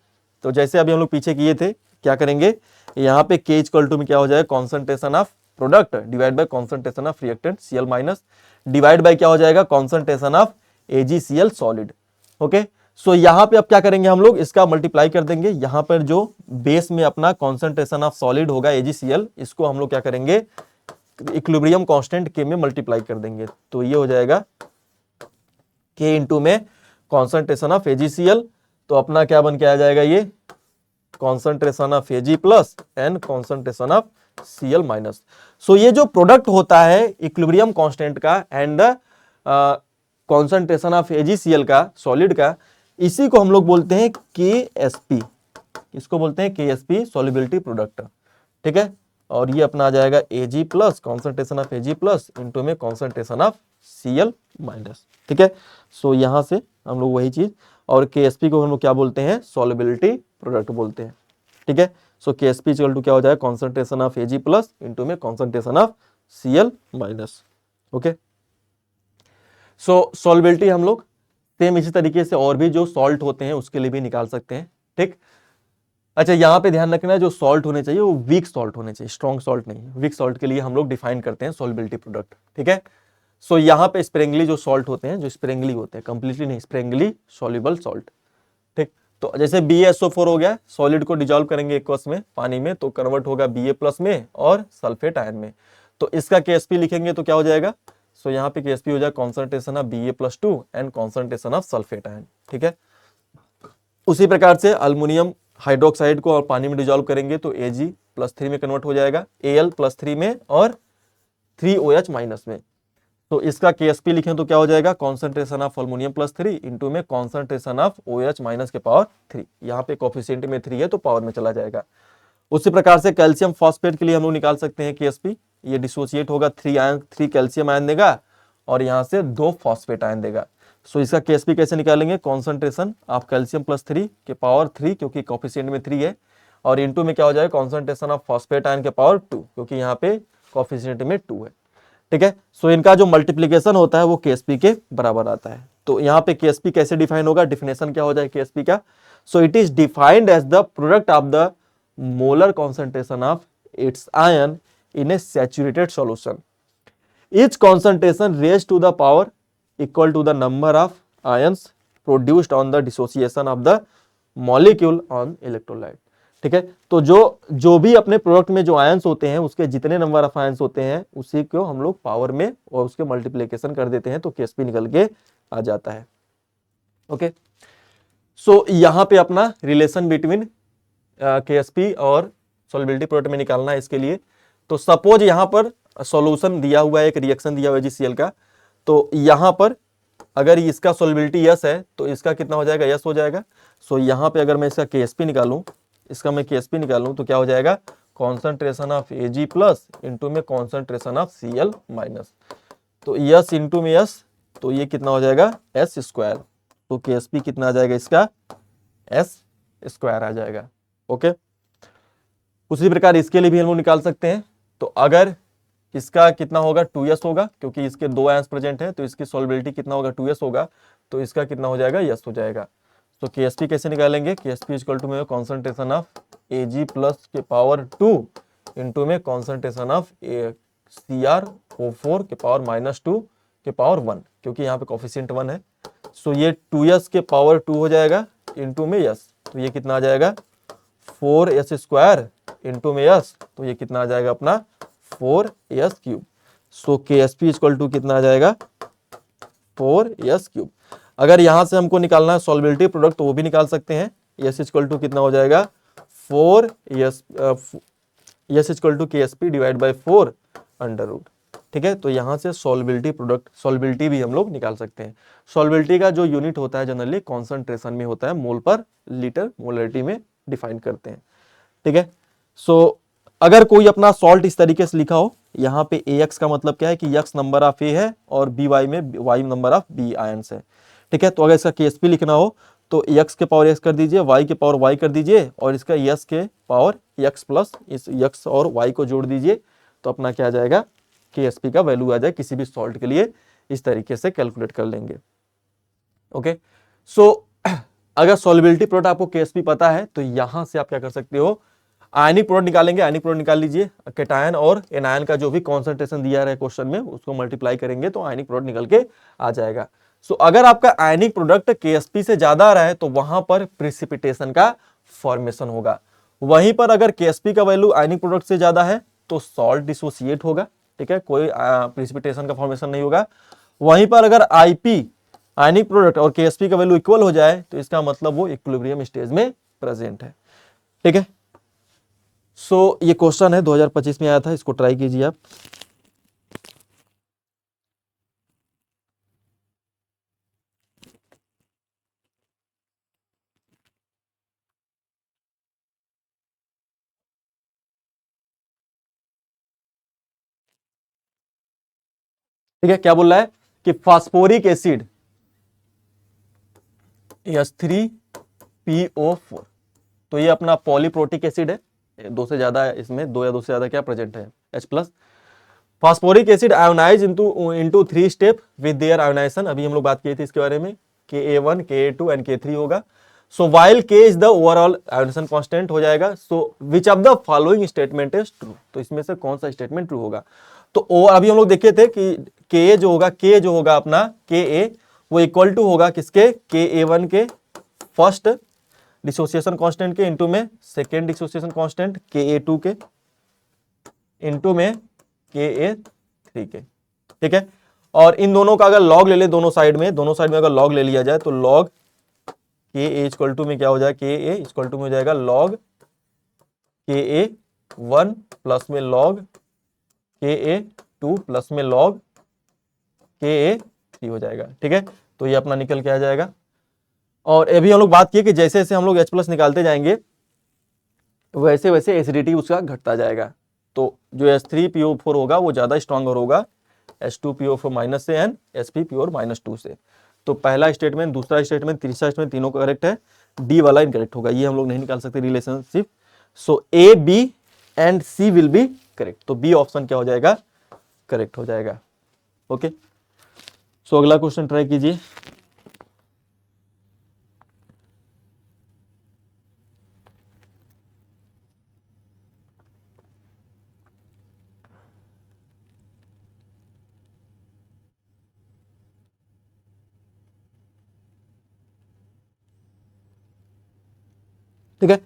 Speaker 1: तो जैसे अभी हम लोग पीछे किए थे, क्या करेंगे, यहाँ पे K इक्वल टू में क्या हो जाएगा, concentration of product divide by concentration of reactant Cl minus, divide by क्या हो जाएगा, concentration of AgCl solid. Okay, so यहां पे अब क्या करेंगे, हम लोग इसका मल्टीप्लाई कर देंगे। यहां पर जो बेस में अपना कॉन्सेंट्रेशन ऑफ सॉलिड होगा AgCl, इसको हम लोग क्या करेंगे, इक्विलिब्रियम कांस्टेंट K में मल्टीप्लाई कर देंगे। तो ये हो जाएगा K इंटू में कॉन्सेंट्रेशन ऑफ AgCl, तो अपना क्या बन के आ जाएगा, ये concentration of Ag plus and concentration of Cl minus. So ये जो प्रोडक्ट होता है इक्विलिब्रियम कांस्टेंट का एंड कॉन्सेंट्रेशन ऑफ AgCl का सॉलिड का, इसी को हम लोग बोलते हैं KSP। इसको बोलते हैं KSP सॉल्युबिलिटी प्रोडक्ट। ठीक है, और ये अपना आ जाएगा Ag plus concentration of Ag plus into में कॉन्सेंट्रेशन ऑफ Cl माइनस। ठीक है, सो यहां से हम लोग वही चीज, और KSP को हम लोग क्या बोलते हैं, सॉल्युबिलिटी प्रोडक्ट बोलते हैं। ठीक है, सो KSP इक्वल टू क्या हो जाएगा, concentration of Ag plus into में concentration of Cl minus. Okay, so solubility हम लोग सेम इसी तरीके से और भी जो सॉल्ट होते हैं उसके लिए भी निकाल सकते हैं। ठीक, अच्छा यहां पे ध्यान रखना है, जो सॉल्ट होने चाहिए वो वीक सॉल्ट होने चाहिए, स्ट्रॉन्ग सॉल्ट नहीं। वीक सॉल्ट के लिए हम लोग डिफाइन करते हैं सॉल्युबिलिटी प्रोडक्ट। ठीक है, सो यहां पे स्प्रिंगली जो सॉल्ट होते हैं, जो स्प्रिंगली होते हैं, कंप्लीटली नहीं, स्प्रिंगली सॉल्युबल सॉल्ट। ठीक, तो जैसे BaSO4 हो गया, सॉलिड को डिजोल्व करेंगे एक्वस में पानी में तो कन्वर्ट होगा Ba+ में और सल्फेट आयन में। तो इसका KSP लिखेंगे तो क्या हो जाएगा, सो यहाँ पे KSP हो जाएगा concentration of Ba+2 and concentration of sulphate ion. ठीक है, उसी प्रकार से अल्युमिनियम हाइड्रोक्साइड को और पानी में डिजोल्व करेंगे तो Ag+3 में कन्वर्ट हो जाएगा, Al+3 में और 3OH- में। तो इसका KSP लिखें तो क्या हो जाएगा, कॉन्सेंट्रेशन ऑफ अल्युमिनियम +3 इंटू में कॉन्सेंट्रेशन ऑफ OH- के पावर 3। यहाँ पे कोफिशिएंट में 3 है तो पावर में चला जाएगा। उसी प्रकार से कैल्शियम फॉस्फेट के लिए हम लोग निकाल सकते हैं KSP, ये डिसोसिएट होगा 3 कैल्शियम आयन देगा और यहाँ से 2 फॉस्फेट आयन देगा। सो इसका KSP कैसे निकालेंगे, कॉन्सेंट्रेशन ऑफ कैल्शियम +3 के पावर 3 क्योंकि कोफिशिएंट में 3 है और इंटू में क्या हो जाएगा कॉन्सेंट्रेशन ऑफ फॉस्फेट आयन के पावर 2 क्योंकि यहाँ पे कोफिशिएंट में 2 है। ठीक है, सो इनका जो मल्टीप्लीकेशन होता है वो KSP के बराबर आता है। तो यहाँ पे KSP कैसे डिफाइन होगा, डिफिनेशन क्या हो जाए KSP का, so it is defined as the product of the molar concentration of its ion in a saturated solution, each concentration raised to the power equal to the number of ions produced on the dissociation of the molecule on electrolyte। ठीक है, तो जो भी अपने product में जो ions होते हैं उसके जितने नंबर ऑफ आयंस होते हैं उसी को हम लोग पावर में और उसके मल्टीप्लिकेशन कर देते हैं तो KSP निकल के आ जाता है। ओके, सो यहाँ पे अपना रिलेशन बिटवीन KSP और सॉल्युबिलिटी प्रोडक्ट में निकालना है। इसके लिए तो सपोज यहाँ पर सॉल्यूशन दिया हुआ है, एक रिएक्शन दिया हुआ है GCl का, तो यहाँ पर अगर इसका सॉल्युबिलिटी यस है तो इसका कितना हो जाएगा, यस हो जाएगा। सो यहाँ पे अगर मैं इसका KSP निकालूं, इसका मैं KSP निकालूं तो क्या हो जाएगा, कॉन्सेंट्रेशन ऑफ Ag+ इंटू में कॉन्सेंट्रेशन ऑफ Cl-। तो यस इंटू में यस तो ये कितना हो जाएगा S²। तो KSP कितना आ जाएगा इसका, S² आ जाएगा। ओके, उसी प्रकार इसके लिए भी हम लोग निकाल सकते हैं। तो अगर इसका कितना होगा 2s होगा क्योंकि इसके 2 आयंस प्रेजेंट है तो इसकी सॉल्युबिलिटी कितना होगा 2s होगा, तो इसका कितना हो जाएगा, यस हो जाएगा। तो KSP कैसे निकालेंगे, KSP इक्वल टू में कॉन्सेंट्रेशन ऑफ Ag+ के पावर 2 इंटू में कॉन्सेंट्रेशन ऑफ CrO4 के पावर -2 के पावर 1 क्योंकि यहाँ पे कोफिशिएंट 1 है। सो ये 2s के पावर 2 हो जाएगा इंटू में यस, तो ये कितना आ जाएगा 4s² इंटू में यस, तो ये कितना आ जाएगा अपना 4s³। So KSP equal to कितना आ जाएगा 4s³। अगर यहां से हमको निकालना है सॉल्युबिलिटी प्रोडक्ट तो वो भी निकाल सकते हैं। S इक्वल टू कितना हो जाएगा 4s, S equal to KSP divide by 4√। ठीक है, तो यहां से सॉल्युबिलिटी प्रोडक्ट सॉल्युबिलिटी भी हम लोग निकाल सकते हैं। सॉल्युबिलिटी का जो यूनिट होता है जनरली कॉन्सेंट्रेशन में होता है, मोल पर लीटर मोलरिटी में डिफाइन करते हैं। ठीक है, सो अगर कोई अपना सॉल्ट इस तरीके से लिखा हो, यहाँ पे AX का मतलब क्या है कि X नंबर ऑफ A है और BY में Y number of B ions है। ठीक है, तो अगर इसका KSP लिखना हो तो X के पावर X कर दीजिए, Y के पावर Y कर दीजिए और इसका S के पावर X प्लस इस X और Y को जोड़ दीजिए तो अपना क्या आ जाएगा, KSP का वैल्यू आ जाए किसी भी सॉल्ट के लिए। इस तरीके से कैलकुलेट कर लेंगे। ओके, सो अगर सॉल्युबिलिटी प्रोडक्ट आपको KSP पता है तो यहां से आप क्या कर सकते हो, आयनिक प्रोडक्ट निकालेंगे। आयनिक प्रोडक्ट निकाल लीजिए, केटायन और एनायन का जो भी कॉन्सेंट्रेशन दिया है क्वेश्चन में उसको मल्टीप्लाई करेंगे तो आयनिक प्रोडक्ट निकल के आ जाएगा। सो अगर आपका आयनिक प्रोडक्ट KSP से ज्यादा आ रहा है तो वहां पर प्रिसिपिटेशन का फॉर्मेशन होगा। वहीं पर अगर KSP का वैल्यू आयनिक प्रोडक्ट से ज्यादा है तो सॉल्ट डिसोसिएट होगा। ठीक है, कोई प्रिसिपिटेशन का फॉर्मेशन नहीं होगा। वहीं पर अगर IP आयनिक प्रोडक्ट और KSP का वैल्यू इक्वल हो जाए तो इसका मतलब वो इक्विलिब्रियम स्टेज में प्रेजेंट है। ठीक है, सो ये क्वेश्चन है 2025 में आया था, इसको ट्राई कीजिए आप। ठीक है, क्या बोल रहा है कि फास्फोरिक एसिड H3PO4, तो ये अपना पॉलीप्रोटिक एसिड है, 2 से ज्यादा है इसमें, 2 या 2 से ज्यादा क्या प्रेजेंट है H+। Phosphoric acid ionize into 3 step with their ionization, अभी हम लोग बात की थी इसके बारे में, Ka1 Ka2 एंड K3 होगा। So while K is the overall ionization constant हो जाएगा। So which of the following statement is true, तो इसमें से कौन सा स्टेटमेंट ट्रू होगा। तो अभी हम लोग देखे थे कि K जो होगा अपना Ka वो इक्वल टू होगा किसके, Ka1 के फर्स्ट डिसोसिएशन कांस्टेंट के इनटू में सेकेंड डिसोसिएशन कांस्टेंट Ka2 के इनटू में Ka3 के, ठीक है। और इन दोनों का अगर लॉग ले ले दोनों साइड में अगर लॉग ले लिया जाए तो लॉग Ka इक्वल टू में क्या हो जाएगा, Ka इक्वल टू में हो जाएगा लॉग Ka1 प्लस में लॉग Ka2 प्लस में लॉग Ka3 हो जाएगा, ठीक है। तो ये अपना निकल के आ जाएगा। और अभी हम लोग बात किए कि जैसे जैसे हम लोग H+ निकालते जाएंगे वैसे वैसे एसिडिटी उसका घटता जाएगा। तो जो H3PO4 होगा वो ज्यादा स्ट्रॉन्गर होगा H2PO4 माइनस से एंड SpPO4-2 से। तो पहला स्टेटमेंट, दूसरा स्टेटमेंट, तीसरा स्टेटमेंट तीनों करेक्ट है, डी वाला इनकरेक्ट होगा, ये हम लोग नहीं निकाल सकते relationship. So A, B and C will be correct. तो बी ऑप्शन क्या हो जाएगा, करेक्ट हो जाएगा। ओके, सो अगला क्वेश्चन ट्राई कीजिए। ठीक है,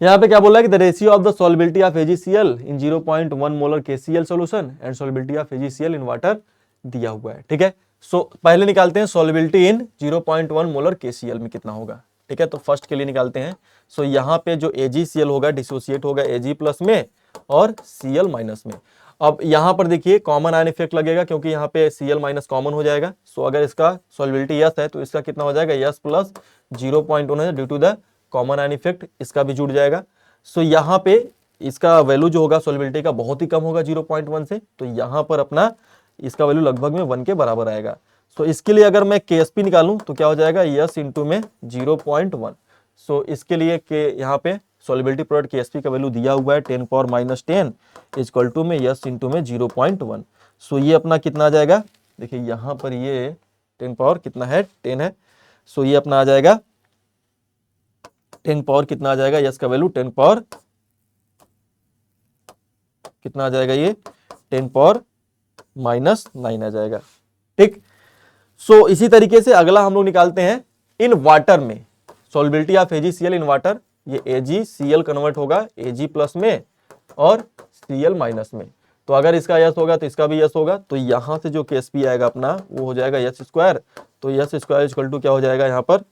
Speaker 1: यहाँ पे क्या बोला है कि the ratio of the solubility of AgCl in 0.1 molar KCl solution and solubility of AgCl in water दिया हुआ है, ठीक है। सो पहले निकालते हैं सॉल्युबिलिटी इन 0.1 मोलर KCl में कितना होगा, ठीक है। तो फर्स्ट के लिए निकालते हैं। सो यहाँ पे जो AgCl होगा डिसोसिएट होगा Ag प्लस में और Cl माइनस में। अब यहाँ पर देखिए कॉमन आयन इफेक्ट लगेगा क्योंकि यहाँ पे Cl माइनस कॉमन हो जाएगा। सो अगर इसका सॉल्युबिलिटी यस है तो इसका कितना हो जाएगा, यस प्लस 0.1 है due to the common ion effect, इसका भी जुड़ जाएगा। सो यहाँ पे इसका वैल्यू जो होगा सॉल्युबिलिटी का बहुत ही कम होगा 0.1 से, तो यहाँ पर अपना इसका वैल्यू लगभग में 1 के बराबर आएगा। सो इसके लिए अगर मैं KSP निकालूं तो क्या हो जाएगा, यस इंटू में 0.1। सो इसके लिए के यहाँ पे सॉल्युबिलिटी प्रोडक्ट KSP का वैल्यू दिया हुआ है 10⁻10 इक्वल टू में यस इंटू में 0.1। सो ये अपना कितना आ जाएगा, देखिए यहाँ पर ये 10 पावर कितना है, 10 है। सो ये अपना आ जाएगा 10 पावर कितना आ जाएगा, यस का वैल्यू 10 पावर कितना आ जाएगा, ये 10 पावर -9 आ जाएगा, ठीक। सो इसी तरीके से अगला हम लोग निकालते हैं इन वाटर में solubility of AgCl in water. ये AgCl कन्वर्ट होगा Ag प्लस में और Cl माइनस में। तो अगर इसका यस होगा तो इसका भी यस होगा, तो यहां से जो KSP आएगा अपना वो हो जाएगा यस स्क्वायर। तो यस स्क्वायर इक्वल टू क्या हो जाएगा यहाँ पर,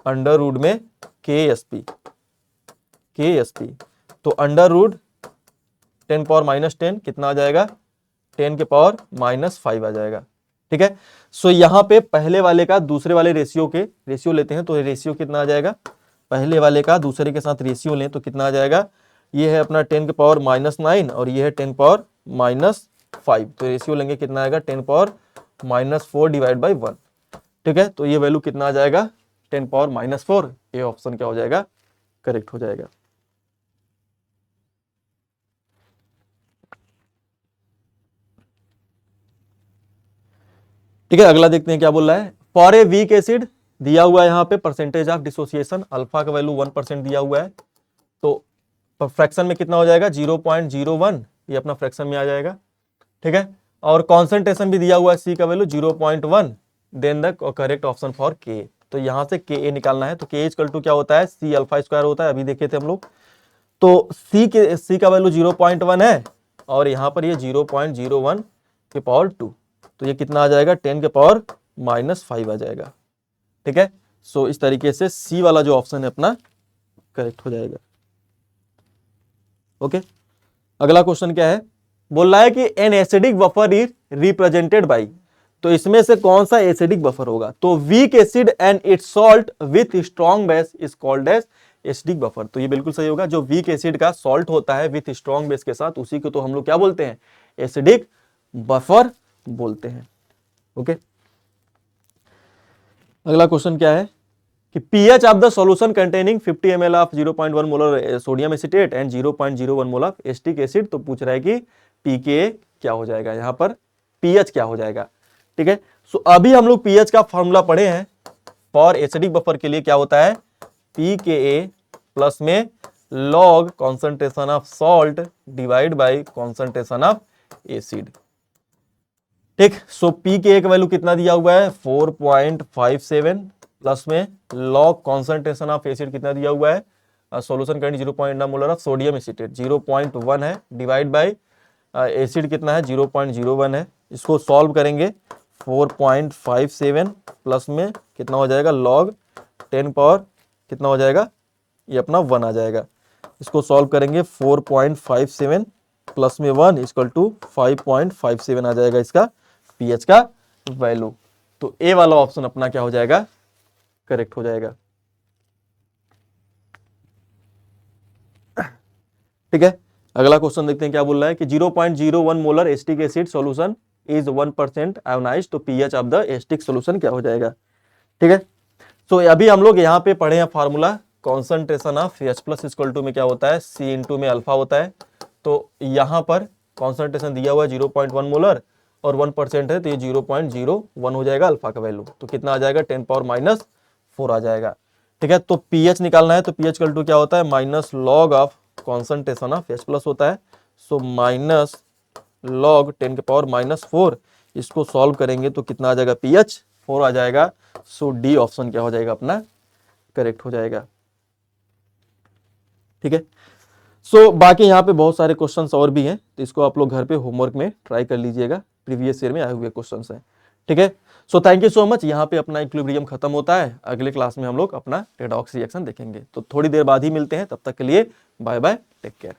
Speaker 1: अंडर रूट में KSP। तो अंडर रूट 10 पावर -10 कितना आ जाएगा, 10 के पावर -5 आ जाएगा, ठीक है। सो यहाँ पे पहले वाले का दूसरे वाले रेशियो लेते हैं तो रेशियो कितना आ जाएगा, पहले वाले का दूसरे के साथ रेशियो लें तो कितना आ जाएगा, ये है अपना 10 के पावर -9 और ये है 10 पावर -5। तो रेशियो लेंगे कितना आएगा, 10 पावर -4 डिवाइड बाई 1, ठीक है। तो ये वैल्यू कितना आ जाएगा, 10 पावर -4। ये ऑप्शन क्या हो जाएगा, करेक्ट हो जाएगा। ठीक है, अगला देखते हैं क्या बोल रहा है। फॉर ए वीक एसिड दिया हुआ है यहाँ पे परसेंटेज ऑफ डिसोसिएशन अल्फा का वैल्यू 1% दिया हुआ है। तो फ्रैक्शन में कितना हो जाएगा, 0.01, ये अपना फ्रैक्शन में आ जाएगा, ठीक है। और कॉन्सेंट्रेशन भी दिया हुआ है C का value 0.1, then the correct option for K। तो यहां से Ka निकालना है। तो Ka इक्वल टू क्या होता है, C अल्फा स्क्वायर होता है, अभी देखे थे हम लोग। तो C का वैल्यू 0.1 है और यहाँ पर ये 0.01 के पावर 2, तो ये कितना आ जाएगा, 10 के पावर -5 आ जाएगा, ठीक है। सो इस तरीके से C वाला जो ऑप्शन है अपना करेक्ट हो जाएगा। ओके, अगला क्वेश्चन क्या है, बोल रहा है कि an acidic buffer is represented by, तो इसमें से कौन सा एसिडिक बफर होगा। तो weak acid and its salt with strong base is called as acidic buffer. तो ये बिल्कुल सही होगा, जो वीक एसिड का सॉल्ट होता है विथ स्ट्रॉन्ग बेस के साथ, उसी को तो हम लोग क्या बोलते हैं, एसिडिक बफर बोलते हैं। ओके, अगला क्वेश्चन क्या है कि pH of the solution containing 50 ml of 0.1 molar sodium acetate and 0.01 mole of acetic acid. तो पूछ रहा है कि pKa क्या हो जाएगा, यहाँ पर pH क्या हो जाएगा, ठीक है। सो अभी हम लोग pH का फॉर्मूला पढ़े हैं फॉर एसिडिक बफर के लिए, क्या होता है, pKa प्लस में log concentration of salt divide by concentration of acid, ठीक। सो पी के एक वैल्यू कितना दिया हुआ है, 4.57 प्लस में लॉग कॉन्सेंट्रेशन ऑफ एसिड कितना दिया हुआ है, solution current 0.9 molar of sodium acetate 0.1 है, डिवाइड बाय एसिड कितना है 0.01 है। इसको सॉल्व करेंगे 4.57 प्लस में कितना हो जाएगा लॉग 10 पावर कितना हो जाएगा, ये अपना 1 आ जाएगा। इसको सॉल्व करेंगे 4.57 प्लस में 1 इक्वल टू 5.57 आ जाएगा इसका पीएच का वैल्यू। तो ए वाला ऑप्शन अपना क्या हो जाएगा, करेक्ट हो जाएगा। ठीक है, अगला क्वेश्चन देखते हैं क्या बोल रहा है कि 0.01 molar acetic acid solution is 1% ionized, तो pH of the acetic solution क्या हो जाएगा। ठीक है, तो अभी हम लोग यहाँ पे पढ़े हैं formula concentration of H plus equal to में क्या होता है C इंटू में अल्फा होता है। तो यहाँ पर कॉन्सेंट्रेशन दिया हुआ है 0.1 मोलर और 1% है, तो ये 0.01 हो जाएगा अल्फा का वैल्यू, तो कितना आ जाएगा 10 पावर -4 आ जाएगा। ठीक है, तो पीएच निकालना है, तो पीएच इक्वल टू क्या होता है minus log of concentration of H plus होता है, सो माइनस लॉग 10 के पावर -4। इसको सॉल्व करेंगे तो कितना आ जाएगा पीएच 4 आ जाएगा। सो डी ऑप्शन क्या हो जाएगा अपना करेक्ट हो जाएगा। ठीक है, सो बाकी यहाँ पे बहुत सारे क्वेश्चंस और भी हैं, तो इसको आप लोग घर पे होमवर्क में ट्राई कर लीजिएगा, प्रीवियस ईयर में आए हुए क्वेश्चंस हैं। ठीक है, so thank you so much. यहाँ पे अपना इक्विलिब्रियम खत्म होता है, अगले क्लास में हम लोग अपना रेडॉक्स रिएक्शन देखेंगे। तो थोड़ी देर बाद ही मिलते हैं, तब तक के लिए बाय बाय, टेक केयर।